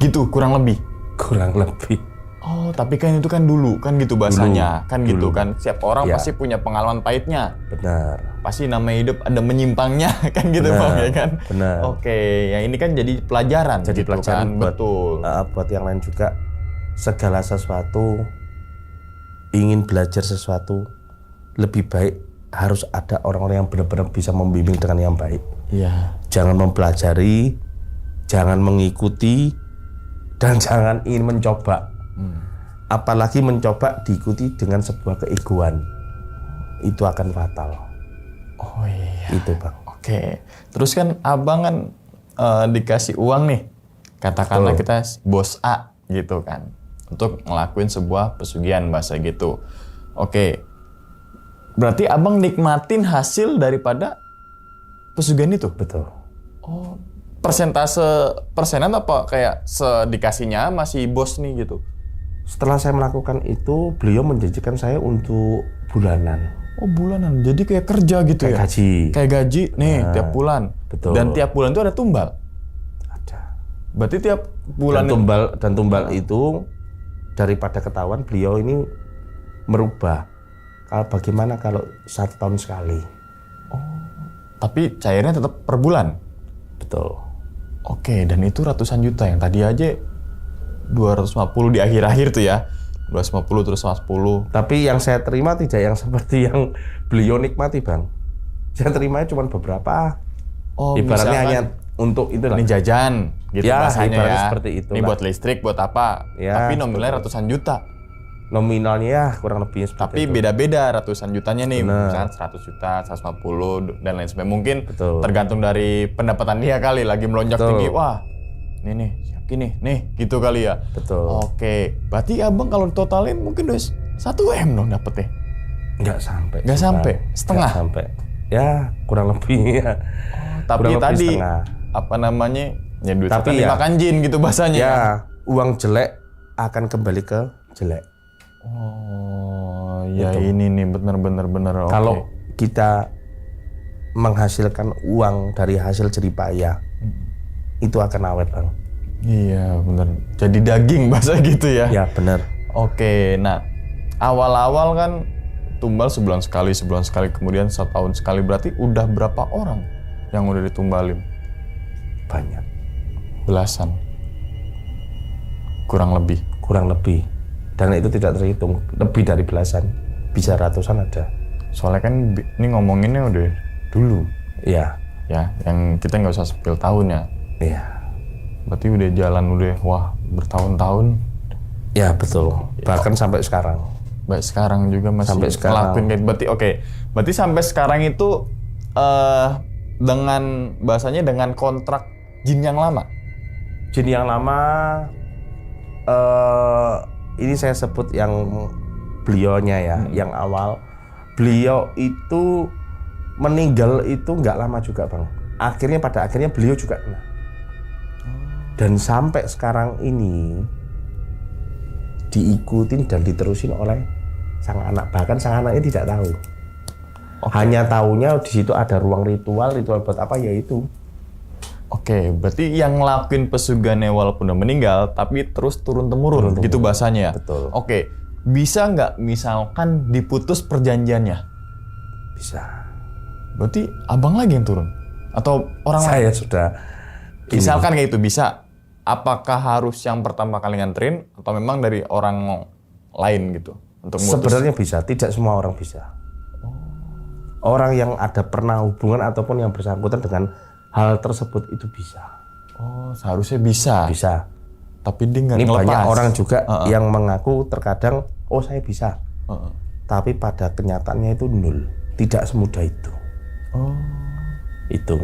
Speaker 2: gitu kurang lebih.
Speaker 1: Kurang lebih.
Speaker 2: Oh, tapi kan itu kan dulu kan gitu bahasanya,
Speaker 1: Dulu.
Speaker 2: kan gitu
Speaker 1: Dulu.
Speaker 2: kan. Setiap orang
Speaker 1: Ya.
Speaker 2: pasti punya pengalaman pahitnya.
Speaker 1: Benar.
Speaker 2: Pasti namanya hidup ada menyimpangnya kan gitu
Speaker 1: Benar,
Speaker 2: bang ya kan.
Speaker 1: benar.
Speaker 2: Oke, yang ini kan jadi pelajaran.
Speaker 1: Jadi
Speaker 2: gitu
Speaker 1: pelajaran
Speaker 2: kan?
Speaker 1: buat,
Speaker 2: Betul.
Speaker 1: buat yang lain juga. Segala sesuatu, ingin belajar sesuatu lebih baik, harus ada orang-orang yang benar-benar bisa membimbing dengan yang baik.
Speaker 2: Iya.
Speaker 1: Jangan mempelajari, jangan mengikuti, dan jangan ingin mencoba. Apalagi mencoba diikuti dengan sebuah keegoan, itu akan fatal.
Speaker 2: Oh iya.
Speaker 1: Itu Bang.
Speaker 2: Oke. Terus kan abang kan dikasih uang nih, katakanlah
Speaker 1: Betul.
Speaker 2: kita bos A gitu kan, untuk ngelakuin sebuah pesugihan bahasa gitu. Oke. Berarti abang nikmatin hasil daripada pesugihan itu?
Speaker 1: Betul.
Speaker 2: Oh, persentase persenan apa kayak sedikasihnya masih bos nih gitu?
Speaker 1: Setelah saya melakukan itu, beliau menjanjikan saya untuk bulanan.
Speaker 2: Oh bulanan, jadi kayak kerja gitu
Speaker 1: Kayak
Speaker 2: ya?
Speaker 1: gaji.
Speaker 2: Kayak gaji nih tiap bulan.
Speaker 1: betul.
Speaker 2: Dan tiap bulan itu ada tumbal.
Speaker 1: Ada.
Speaker 2: Berarti tiap bulan
Speaker 1: Dan tumbal itu daripada ketahuan, beliau ini merubah. Bagaimana kalau 1 tahun sekali?
Speaker 2: tapi cairnya tetap per bulan.
Speaker 1: Betul.
Speaker 2: Oke, dan itu ratusan juta yang tadi aja 250 di akhir-akhir tuh ya. 250 terus 150.
Speaker 1: Tapi yang saya terima tidak yang seperti yang beliau nikmati, Bang. Saya terimanya cuma beberapa.
Speaker 2: Oh,
Speaker 1: Ibaratnya
Speaker 2: misalkan
Speaker 1: hanya untuk itu lah.
Speaker 2: ini jajan gitu
Speaker 1: Ya,
Speaker 2: bahasanya
Speaker 1: ibaratnya
Speaker 2: ya.
Speaker 1: seperti itu
Speaker 2: Ini
Speaker 1: lah.
Speaker 2: buat listrik, buat apa.
Speaker 1: Ya,
Speaker 2: tapi nominalnya ratusan juta.
Speaker 1: Nominalnya ya kurang lebih seperti
Speaker 2: Tapi
Speaker 1: itu.
Speaker 2: beda-beda ratusan jutanya nih.
Speaker 1: Bener.
Speaker 2: Misalkan 100 juta, 150 dan lain sebagainya. Mungkin
Speaker 1: Betul.
Speaker 2: tergantung dari pendapatan dia kali lagi melonjak
Speaker 1: Betul.
Speaker 2: tinggi. Wah, nih yakin nih gitu kali ya.
Speaker 1: Betul.
Speaker 2: Oke, berarti abang kalau totalin mungkin udah 1 M dong dapetnya.
Speaker 1: Nggak sampai.
Speaker 2: Nggak
Speaker 1: sih,
Speaker 2: sampai?
Speaker 1: Bang.
Speaker 2: Setengah?
Speaker 1: Nggak sampai. Ya, kurang lebih ya.
Speaker 2: Tapi
Speaker 1: Kurang lebih
Speaker 2: tadi
Speaker 1: setengah.
Speaker 2: apa namanya? Ya duit
Speaker 1: Tapi
Speaker 2: setan
Speaker 1: ya-
Speaker 2: dimakan jin gitu bahasanya.
Speaker 1: Ya, uang jelek akan kembali ke jelek.
Speaker 2: Oh, ya
Speaker 1: Itu.
Speaker 2: ini nih bener. Oke.
Speaker 1: Kalau kita menghasilkan uang dari hasil jerih payah, itu akan awet, Bang.
Speaker 2: Iya bener. Jadi daging bahasa gitu ya.
Speaker 1: Ya, benar.
Speaker 2: Oke, nah awal-awal kan tumbal sebulan sekali, kemudian 1 tahun sekali. Berarti udah berapa orang yang udah ditumbalin?
Speaker 1: Banyak.
Speaker 2: Belasan. Kurang lebih.
Speaker 1: Kurang lebih. Dan itu tidak terhitung. Lebih dari belasan. Bisa ratusan ada.
Speaker 2: Soalnya kan ini ngomonginnya udah dulu.
Speaker 1: Iya.
Speaker 2: Ya, yang kita nggak usah spill tahunnya.
Speaker 1: Iya.
Speaker 2: Berarti udah jalan wah bertahun-tahun.
Speaker 1: Ya, betul. Bahkan sampai sekarang.
Speaker 2: Baik sekarang juga masih
Speaker 1: Sampai sekarang.
Speaker 2: ngelakuin kayak berarti oke. Berarti sampai sekarang itu dengan bahasanya dengan kontrak jin yang lama.
Speaker 1: Jin yang lama, ini saya sebut yang beliaunya ya, yang awal. Beliau itu meninggal itu nggak lama juga, Bang. Pada akhirnya beliau juga kena. Dan sampai sekarang ini diikutin dan diterusin oleh sang anak. Bahkan sang anaknya tidak tahu. Hanya tahunya di situ ada ruang ritual buat apa ya itu.
Speaker 2: Oke, berarti yang ngelakuin pesugihannya walaupun udah meninggal, tapi terus turun-temurun, gitu bahasanya ya?
Speaker 1: Betul.
Speaker 2: Oke, bisa nggak misalkan diputus perjanjiannya?
Speaker 1: Bisa.
Speaker 2: Berarti abang lagi yang turun? Atau orang lain?
Speaker 1: Saya sudah.
Speaker 2: Misalkan kayak itu, bisa. Apakah harus yang pertama kali nganterin, atau memang dari orang lain gitu? Untuk mutus?
Speaker 1: Sebenarnya bisa, tidak semua orang bisa. Orang yang ada pernah hubungan ataupun yang bersangkutan dengan hal tersebut itu bisa.
Speaker 2: Oh, seharusnya bisa.
Speaker 1: Bisa.
Speaker 2: Tapi dia nggak
Speaker 1: Ini
Speaker 2: ngelepas.
Speaker 1: banyak orang juga yang mengaku terkadang, oh saya bisa.
Speaker 2: Uh-uh.
Speaker 1: Tapi pada kenyataannya itu nol. Tidak semudah itu.
Speaker 2: Oh.
Speaker 1: Itu.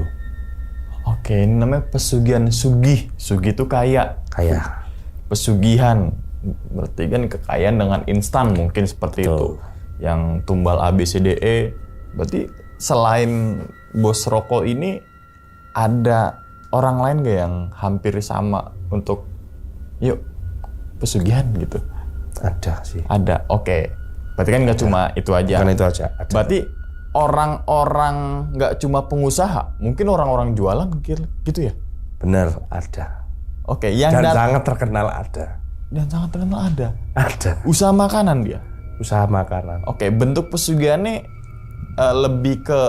Speaker 2: Oke, ini namanya pesugihan sugih. Sugih itu kaya.
Speaker 1: Kayak.
Speaker 2: Pesugihan. Berarti kan kekayaan dengan instan mungkin seperti
Speaker 1: Betul.
Speaker 2: itu. Yang tumbal ABCDE. Berarti selain bos rokok ini, ada orang lain gak yang hampir sama untuk yuk pesugihan gitu?
Speaker 1: Ada sih.
Speaker 2: Ada, oke. Berarti kan nggak cuma itu aja.
Speaker 1: Bukan itu aja. Ada.
Speaker 2: Berarti orang-orang nggak cuma pengusaha, mungkin orang-orang jualan gitu ya?
Speaker 1: Benar, ada.
Speaker 2: Oke, yang
Speaker 1: Dan sangat terkenal ada.
Speaker 2: dan sangat terkenal ada.
Speaker 1: Ada.
Speaker 2: Usaha makanan dia.
Speaker 1: Usaha makanan.
Speaker 2: Oke, bentuk pesugihannya lebih ke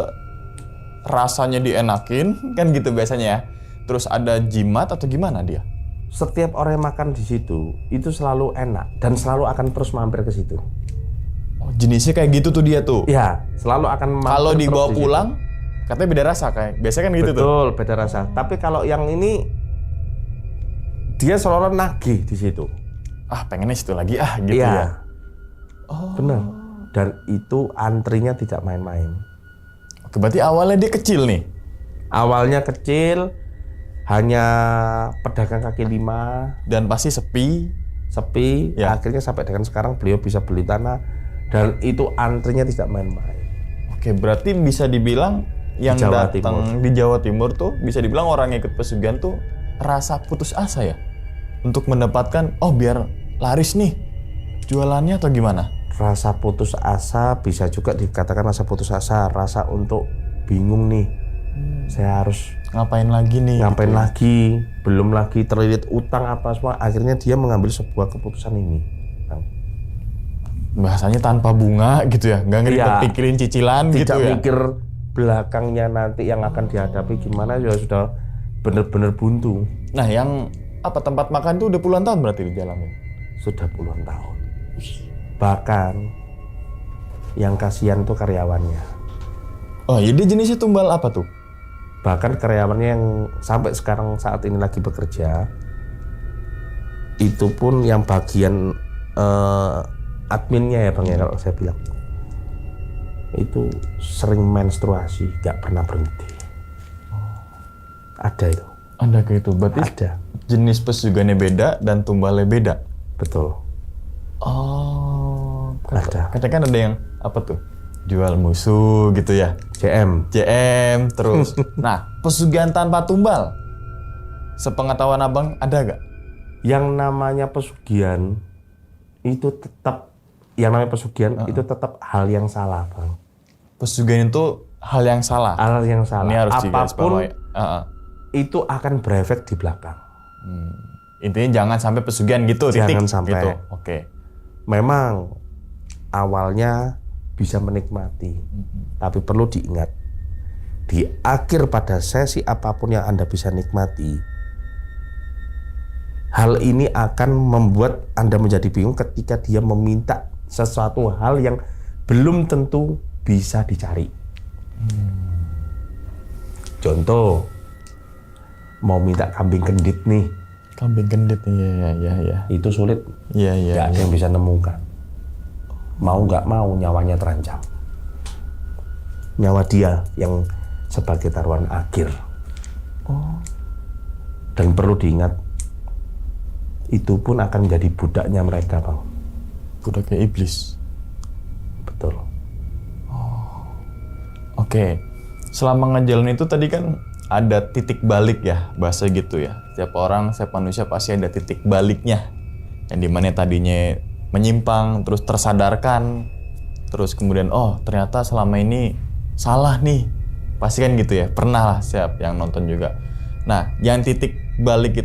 Speaker 2: rasanya dienakin kan gitu biasanya ya. Terus ada jimat atau gimana dia?
Speaker 1: Setiap orang yang makan di situ itu selalu enak dan selalu akan terus mampir ke situ.
Speaker 2: Oh, jenisnya kayak gitu tuh dia tuh.
Speaker 1: Ya, selalu akan mampir.
Speaker 2: Kalau
Speaker 1: terus
Speaker 2: dibawa
Speaker 1: di situ.
Speaker 2: pulang, katanya beda rasa kayak. Biasanya kan gitu tuh.
Speaker 1: Betul, beda rasa. Tapi kalau yang ini dia selalu nagih di situ.
Speaker 2: Ah, pengennya situ lagi gitu
Speaker 1: Iya.
Speaker 2: ya. Oh.
Speaker 1: Benar. Dan itu antrinya tidak main-main.
Speaker 2: Oke, berarti awalnya dia kecil nih.
Speaker 1: Awalnya kecil, hanya pedagang kaki lima,
Speaker 2: Dan pasti sepi.
Speaker 1: sepi.
Speaker 2: Ya.
Speaker 1: Akhirnya sampai dengan sekarang beliau bisa beli tanah dan itu antrinya tidak main-main.
Speaker 2: Oke, berarti bisa dibilang yang
Speaker 1: Di Jawa
Speaker 2: datang di Jawa Timur tuh bisa dibilang orang yang ikut pesugihan tuh rasa putus asa ya untuk mendapatkan biar laris nih jualannya atau gimana?
Speaker 1: Rasa putus asa, bisa juga dikatakan rasa putus asa, rasa untuk bingung nih. Saya harus
Speaker 2: Ngapain lagi nih?
Speaker 1: ngapain
Speaker 2: gitu ya?
Speaker 1: lagi, belum lagi terlilit utang apa semua. Akhirnya dia mengambil sebuah keputusan ini, Bang.
Speaker 2: Bahasanya tanpa bunga gitu ya, nggak
Speaker 1: Iya.
Speaker 2: pikirin cicilan
Speaker 1: Tidak
Speaker 2: gitu ya.
Speaker 1: mikir belakangnya nanti yang akan dihadapi gimana, ya sudah benar-benar buntu.
Speaker 2: Nah, yang tempat makan tuh udah puluhan tahun berarti di jalannya.
Speaker 1: Sudah puluhan tahun. Bahkan yang kasihan tuh karyawannya.
Speaker 2: Oh, ya dia jenisnya tumbal apa tuh?
Speaker 1: Bahkan karyawannya yang sampai sekarang saat ini lagi bekerja, itu pun yang bagian adminnya ya Bang ya, kalau saya bilang itu sering menstruasi, gak pernah berhenti. Ada itu.
Speaker 2: Ada kayak itu. Berarti
Speaker 1: Ada.
Speaker 2: jenis pesugihannya beda dan tumbalnya beda.
Speaker 1: Betul.
Speaker 2: Oh,
Speaker 1: Ada.
Speaker 2: katanya kan ada yang apa tuh? Jual musuh gitu ya.
Speaker 1: JM.
Speaker 2: JM terus. Nah, pesugihan tanpa tumbal. Sepengetahuan abang ada gak?
Speaker 1: Yang namanya pesugihan itu tetap itu tetap hal yang salah, Bang.
Speaker 2: Pesugihan itu hal yang salah.
Speaker 1: Hal yang salah.
Speaker 2: Ini harus
Speaker 1: Apapun
Speaker 2: digarisbawahi.
Speaker 1: itu akan berefek di belakang.
Speaker 2: Intinya jangan sampai pesugihan gitu.
Speaker 1: Jangan
Speaker 2: titik,
Speaker 1: sampai.
Speaker 2: Gitu. Oke.
Speaker 1: Memang awalnya bisa menikmati, tapi perlu diingat di akhir pada sesi apapun yang Anda bisa nikmati, hal ini akan membuat Anda menjadi bingung ketika dia meminta sesuatu hal yang belum tentu bisa dicari. Contoh, mau minta kambing kendit nih,
Speaker 2: Kambing kendit. Iya.
Speaker 1: itu sulit,
Speaker 2: Iya.
Speaker 1: nggak ada yang bisa nemukan. Mau nggak mau nyawanya terancam. Nyawa dia yang sebagai taruhan akhir. Dan perlu diingat, itu pun akan menjadi budaknya mereka, Bang.
Speaker 2: Budaknya iblis.
Speaker 1: Betul.
Speaker 2: Oke. Selama ngejalan itu tadi kan ada titik balik ya, bahasa gitu ya. Setiap orang, setiap manusia pasti ada titik baliknya. Yang dimana tadinya menyimpang, terus tersadarkan, terus kemudian oh ternyata selama ini salah nih, pasti kan gitu ya, pernah lah siap yang nonton juga. Nah yang titik balik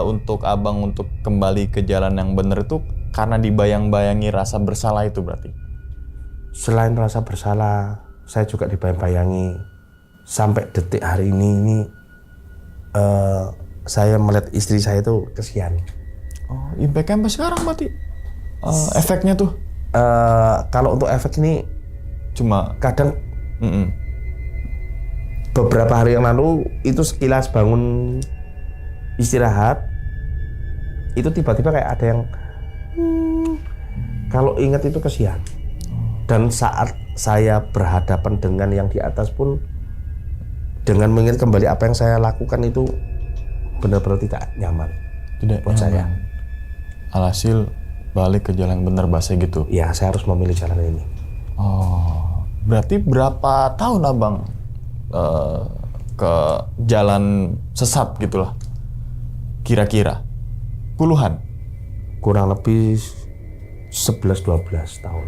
Speaker 2: untuk abang untuk kembali ke jalan yang benar itu karena dibayang-bayangi rasa bersalah itu berarti?
Speaker 1: Selain rasa bersalah, saya juga dibayang-bayangi sampai detik hari ini saya melihat istri saya itu kesian.
Speaker 2: Oh, impact-nya sampai sekarang berarti efeknya tuh?
Speaker 1: Kalau untuk efek ini
Speaker 2: Cuma
Speaker 1: kadang beberapa hari yang lalu itu sekilas bangun istirahat itu tiba-tiba kayak ada yang kalau ingat itu kesian. Dan saat saya berhadapan dengan yang di atas pun dengan mengingat kembali apa yang saya lakukan itu benar-benar tidak nyaman.
Speaker 2: Tidak
Speaker 1: buat
Speaker 2: nyaman.
Speaker 1: saya.
Speaker 2: Alhasil balik ke jalan yang benar bahasa gitu.
Speaker 1: Ya, saya harus memilih jalan ini.
Speaker 2: Oh, berarti berapa tahun abang ke jalan sesat gitulah? Kira-kira puluhan?
Speaker 1: Kurang lebih 11-12 tahun.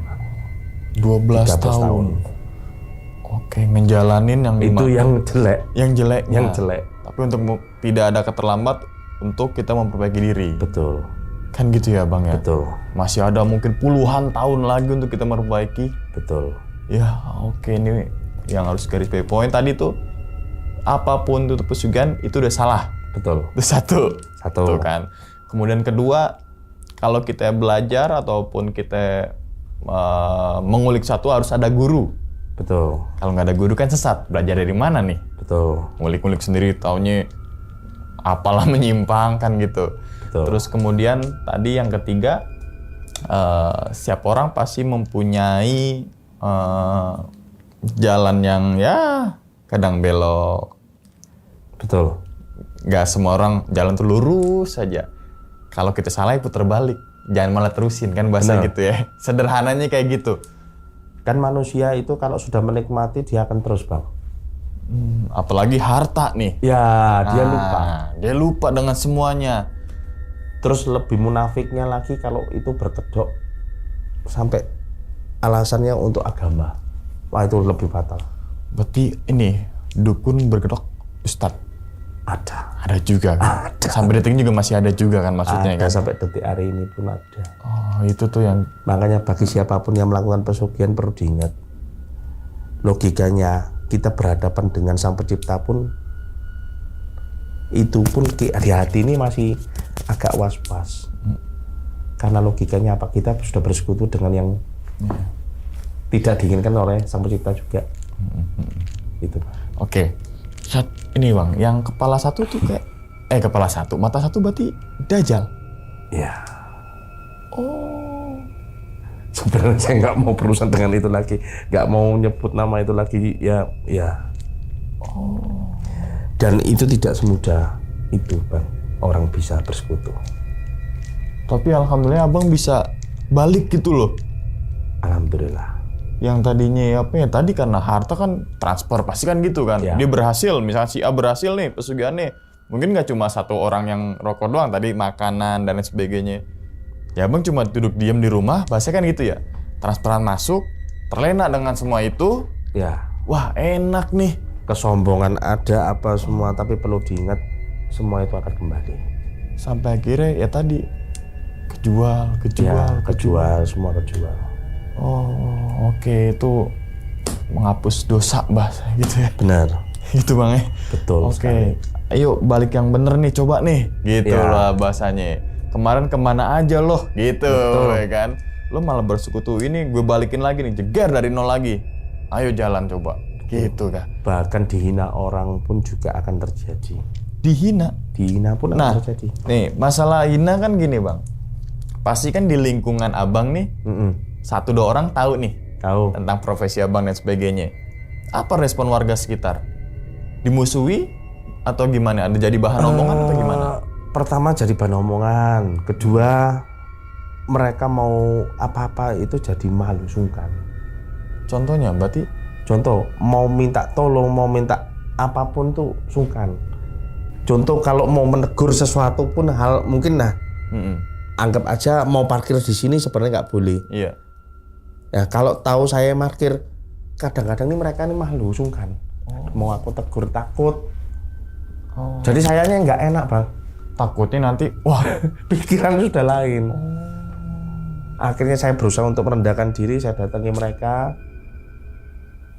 Speaker 2: 12
Speaker 1: 13
Speaker 2: tahun. Oke, menjalanin yang
Speaker 1: Itu yang jelek.
Speaker 2: yang jelek.
Speaker 1: Yang jelek.
Speaker 2: Tapi untuk tidak ada keterlambat untuk kita memperbaiki diri.
Speaker 1: Betul.
Speaker 2: Kan gitu ya bang ya?
Speaker 1: Betul.
Speaker 2: Masih ada mungkin puluhan tahun lagi untuk kita memperbaiki.
Speaker 1: Betul.
Speaker 2: Ya oke, ini yang harus garis bawahi. Poin tadi tuh apapun itu pesugihan itu udah salah.
Speaker 1: Betul.
Speaker 2: Itu satu.
Speaker 1: Satu.
Speaker 2: Tuh kan. Kemudian kedua, kalau kita belajar ataupun kita mengulik satu harus ada guru.
Speaker 1: Betul.
Speaker 2: Kalau nggak ada guru kan sesat. Belajar dari mana nih?
Speaker 1: Betul.
Speaker 2: Ngulik-ngulik sendiri, taunya apalah menyimpang kan gitu.
Speaker 1: Betul.
Speaker 2: Terus kemudian tadi yang ketiga, setiap orang pasti mempunyai jalan yang ya kadang belok.
Speaker 1: Betul.
Speaker 2: Nggak semua orang jalan tuh lurus saja. Kalau kita salah ya putar balik. Jangan malah terusin kan bahasa
Speaker 1: Benar.
Speaker 2: gitu ya. Sederhananya kayak gitu.
Speaker 1: Kan manusia itu kalau sudah menikmati dia akan terus, Bang.
Speaker 2: Apalagi harta nih.
Speaker 1: Ya, dia
Speaker 2: Nah,
Speaker 1: lupa.
Speaker 2: Dia lupa dengan semuanya.
Speaker 1: Terus lebih munafiknya lagi kalau itu berkedok sampai alasannya untuk agama. Wah, itu lebih fatal.
Speaker 2: Berarti ini dukun berkedok ustadz. Ada juga kan?
Speaker 1: Ada.
Speaker 2: Sampai detik ini juga masih ada juga kan maksudnya
Speaker 1: Ada
Speaker 2: kan?
Speaker 1: sampai detik hari ini pun ada.
Speaker 2: Oh itu tuh yang
Speaker 1: Makanya bagi siapapun yang melakukan pesugihan perlu diingat. Logikanya kita berhadapan dengan Sang Pencipta pun itu pun di hati ini masih agak was-was. Karena logikanya apa? Kita sudah bersekutu dengan yang tidak diinginkan oleh Sang Pencipta juga. Itu.
Speaker 2: oke. Ini bang, yang kepala satu tuh kayak kepala satu, mata satu berarti Dajjal.
Speaker 1: Ya. Sebenarnya saya nggak mau berurusan dengan itu lagi, nggak mau nyebut nama itu lagi. Ya. Dan itu tidak semudah itu, Bang. Orang bisa bersekutu.
Speaker 2: Tapi alhamdulillah abang bisa balik gitu loh.
Speaker 1: Alhamdulillah.
Speaker 2: Yang tadinya apa ya tadi karena harta kan transfer pasti kan gitu kan.
Speaker 1: Ya.
Speaker 2: Dia berhasil, misalnya si A berhasil nih pesugihannya. Mungkin nggak cuma satu orang yang rokok doang tadi, makanan dan lain sebagainya. Ya abang cuma duduk diam di rumah, bahasanya kan gitu ya. Transferan masuk, terlena dengan semua itu.
Speaker 1: Ya.
Speaker 2: Wah enak nih.
Speaker 1: Kesombongan ada apa semua, tapi perlu diingat semua itu akan kembali.
Speaker 2: Sampai akhirnya ya tadi kejual.
Speaker 1: Kejual, semua kejual.
Speaker 2: Oh oke, itu menghapus dosa bahasa gitu ya.
Speaker 1: Benar.
Speaker 2: Gitu bang ya.
Speaker 1: Betul.
Speaker 2: Oke,
Speaker 1: sekali.
Speaker 2: ayo balik yang bener nih, coba nih, gitu
Speaker 1: Ya.
Speaker 2: lah bahasanya. Kemarin kemana aja loh, gitu,
Speaker 1: Betul.
Speaker 2: ya kan? Lo malah bersekutu ini, gue balikin lagi nih, jeger dari nol lagi. Ayo jalan coba, gitu kan?
Speaker 1: Bahkan dihina orang pun juga akan terjadi.
Speaker 2: Dihina.
Speaker 1: Dihina pun
Speaker 2: Nah,
Speaker 1: akan terjadi.
Speaker 2: nih masalah hina kan gini bang. Pasti kan di lingkungan abang nih, satu dua orang tahu nih
Speaker 1: Tahu.
Speaker 2: tentang profesi abang dan sebagainya. Apa respon warga sekitar? Dimusuhi atau gimana? Ada jadi bahan omongan atau gimana?
Speaker 1: Pertama jadi bahan omongan, kedua mereka mau apa-apa itu jadi malu sungkan.
Speaker 2: Contohnya berarti
Speaker 1: Contoh mau minta tolong, mau minta apapun tuh sungkan. Contoh kalau mau menegur sesuatu pun hal mungkin anggap aja mau parkir di sini sebenarnya nggak boleh.
Speaker 2: iya.
Speaker 1: Ya kalau tahu saya parkir, kadang-kadang nih mereka nih malu sungkan. Mau aku tegur takut. Jadi sayanya nggak enak bang.
Speaker 2: Takutnya nanti, wah
Speaker 1: Pikiran sudah lain. Akhirnya saya berusaha untuk merendahkan diri, saya datangi mereka.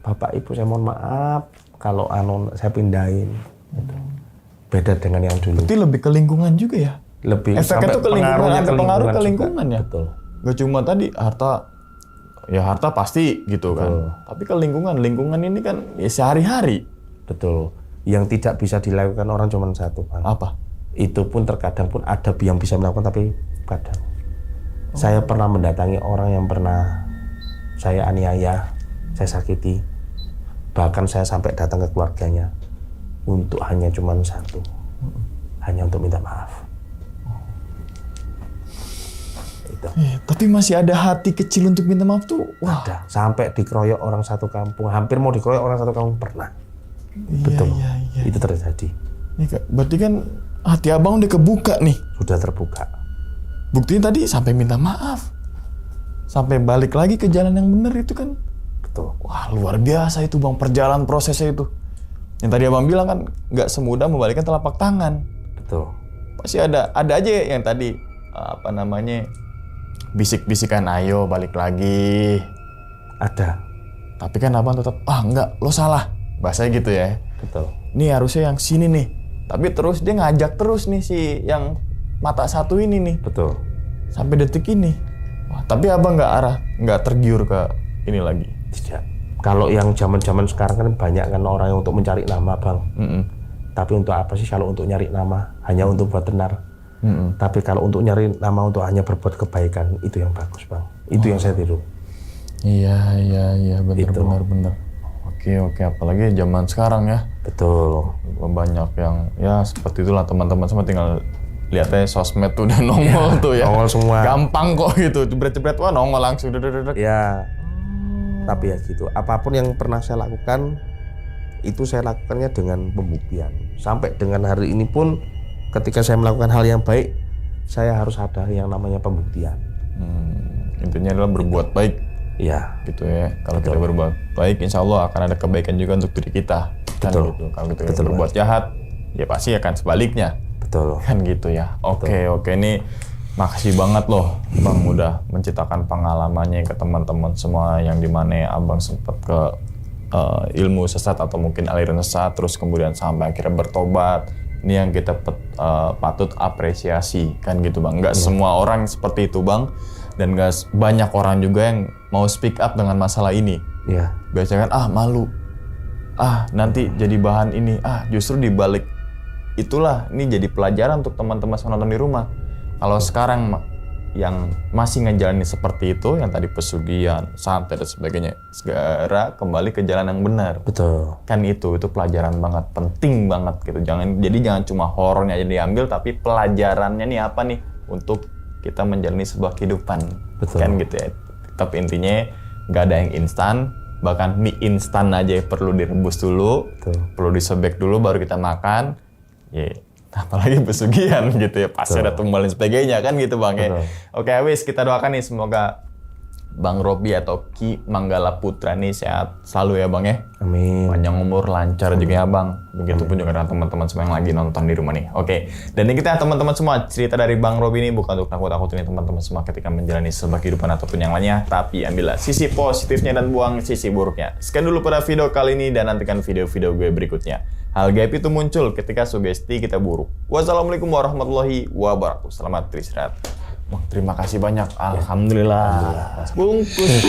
Speaker 1: Bapak Ibu saya mohon maaf kalau saya pindahin. Gitu. Beda dengan yang dulu.
Speaker 2: berarti lebih ke lingkungan juga ya?
Speaker 1: Lebih
Speaker 2: Efeknya tuh ke lingkungan, ada pengaruh ke
Speaker 1: juga.
Speaker 2: lingkungan ya?
Speaker 1: Betul.
Speaker 2: Gak cuma tadi harta pasti gitu kan. Tapi ke lingkungan ini kan ya sehari-hari.
Speaker 1: Betul. Yang tidak bisa dilakukan orang cuma satu bang.
Speaker 2: Apa?
Speaker 1: Itu pun terkadang pun ada yang bisa melakukan tapi kadang. Saya pernah mendatangi orang yang pernah saya aniaya, saya sakiti. Bahkan saya sampai datang ke keluarganya untuk hanya cuma satu. Hanya untuk minta maaf. Itu.
Speaker 2: Tapi masih ada hati kecil untuk minta maaf tuh. Wah.
Speaker 1: Ada. Sampai dikeroyok orang satu kampung. Hampir mau dikeroyok orang satu kampung pernah. Betul.
Speaker 2: Iya.
Speaker 1: Itu terjadi.
Speaker 2: Ini berarti kan hati abang udah kebuka nih.
Speaker 1: Sudah terbuka.
Speaker 2: Buktinya tadi sampai minta maaf. Sampai balik lagi ke jalan yang benar itu kan.
Speaker 1: Betul.
Speaker 2: Wah luar biasa itu bang, perjalanan prosesnya itu. Yang tadi abang bilang kan nggak semudah membalikkan telapak tangan.
Speaker 1: Betul.
Speaker 2: Pasti ada aja yang tadi bisik-bisikan ayo balik lagi.
Speaker 1: Ada.
Speaker 2: Tapi kan abang tetap enggak, lo salah. Bahasanya gitu ya.
Speaker 1: Betul.
Speaker 2: Ini harusnya yang sini nih. Tapi terus dia ngajak terus nih si yang mata satu ini nih.
Speaker 1: Betul.
Speaker 2: Sampai detik ini. Wah, tapi abang nggak tergiur ke ini lagi.
Speaker 1: Tidak. Kalau yang zaman-zaman sekarang kan banyak kan orang yang untuk mencari nama bang. Tapi untuk apa sih kalau untuk nyari nama? Hanya untuk buat tenar. Tapi kalau untuk nyari nama untuk hanya berbuat kebaikan, itu yang bagus bang. Itu yang saya tiru.
Speaker 2: Iya, benar. Oke, apalagi zaman sekarang ya.
Speaker 1: Betul.
Speaker 2: Banyak yang ya seperti itulah teman-teman semua tinggal lihat aja sosmed tuh udah nongol tuh ya.
Speaker 1: Nongol semua.
Speaker 2: Gampang kok gitu, jebret-jebret wah nongol langsung.
Speaker 1: Ya. Tapi ya gitu. Apapun yang pernah saya lakukan, itu saya lakukannya dengan pembuktian. Sampai dengan hari ini pun, ketika saya melakukan hal yang baik, saya harus ada yang namanya pembuktian.
Speaker 2: Intinya adalah berbuat baik.
Speaker 1: Iya.
Speaker 2: Gitu ya. Kalau kita berbuat baik, insya Allah akan ada kebaikan juga untuk diri kita. Kan
Speaker 1: Betul.
Speaker 2: gitu. Kalau kita berbuat jahat, ya pasti akan sebaliknya.
Speaker 1: Betul.
Speaker 2: Kan gitu ya. Oke. Ini makasih banget loh Bang udah menceritakan pengalamannya ke teman-teman semua yang dimana Abang sempat ke ilmu sesat atau mungkin aliran sesat, terus kemudian sampai akhirnya bertobat. Ini yang kita patut apresiasi kan gitu Bang. Nggak semua orang seperti itu Bang. Dan gak banyak orang juga yang mau speak up dengan masalah ini.
Speaker 1: Iya.
Speaker 2: Biasanya kan malu. Nanti jadi bahan ini. Justru dibalik itulah ini jadi pelajaran untuk teman-teman yang nonton di rumah. Kalau sekarang yang masih ngejalanin seperti itu, yang tadi pesugihan, santet dan sebagainya, segera kembali ke jalan yang benar.
Speaker 1: Betul.
Speaker 2: Kan itu pelajaran banget, penting banget gitu. Jangan cuma horornya aja diambil, tapi pelajarannya nih apa nih untuk kita menjalani sebuah kehidupan.
Speaker 1: Betul.
Speaker 2: Kan gitu ya. Tapi intinya nggak ada yang instan, bahkan mie instan aja perlu direbus dulu. Betul. Perlu disobek dulu baru kita makan. Apalagi pesugihan gitu ya, pasti ada tumbal dan sebagainya kan gitu Bang ya. Oke, wis kita doakan nih semoga Bang Robi atau Ki Manggala Putra nih sehat selalu ya Bang ya.
Speaker 1: Amin.
Speaker 2: Panjang umur, lancar juga ya Bang. Begitupun juga dengan teman-teman semua yang lagi nonton di rumah nih. Oke, dan ini kita teman-teman semua, cerita dari Bang Robi ini bukan untuk nakut-nakutin teman-teman semua ketika menjalani sebuah kehidupan ataupun yang lainnya, tapi ambillah sisi positifnya dan buang sisi buruknya. Sekian dulu pada video kali ini dan nantikan video-video gue berikutnya. Hal gaib itu muncul ketika sugesti kita buruk. Wassalamualaikum warahmatullahi wabarakatuh. Selamat beristirahat. Bang, terima kasih banyak. Alhamdulillah. Bungkus.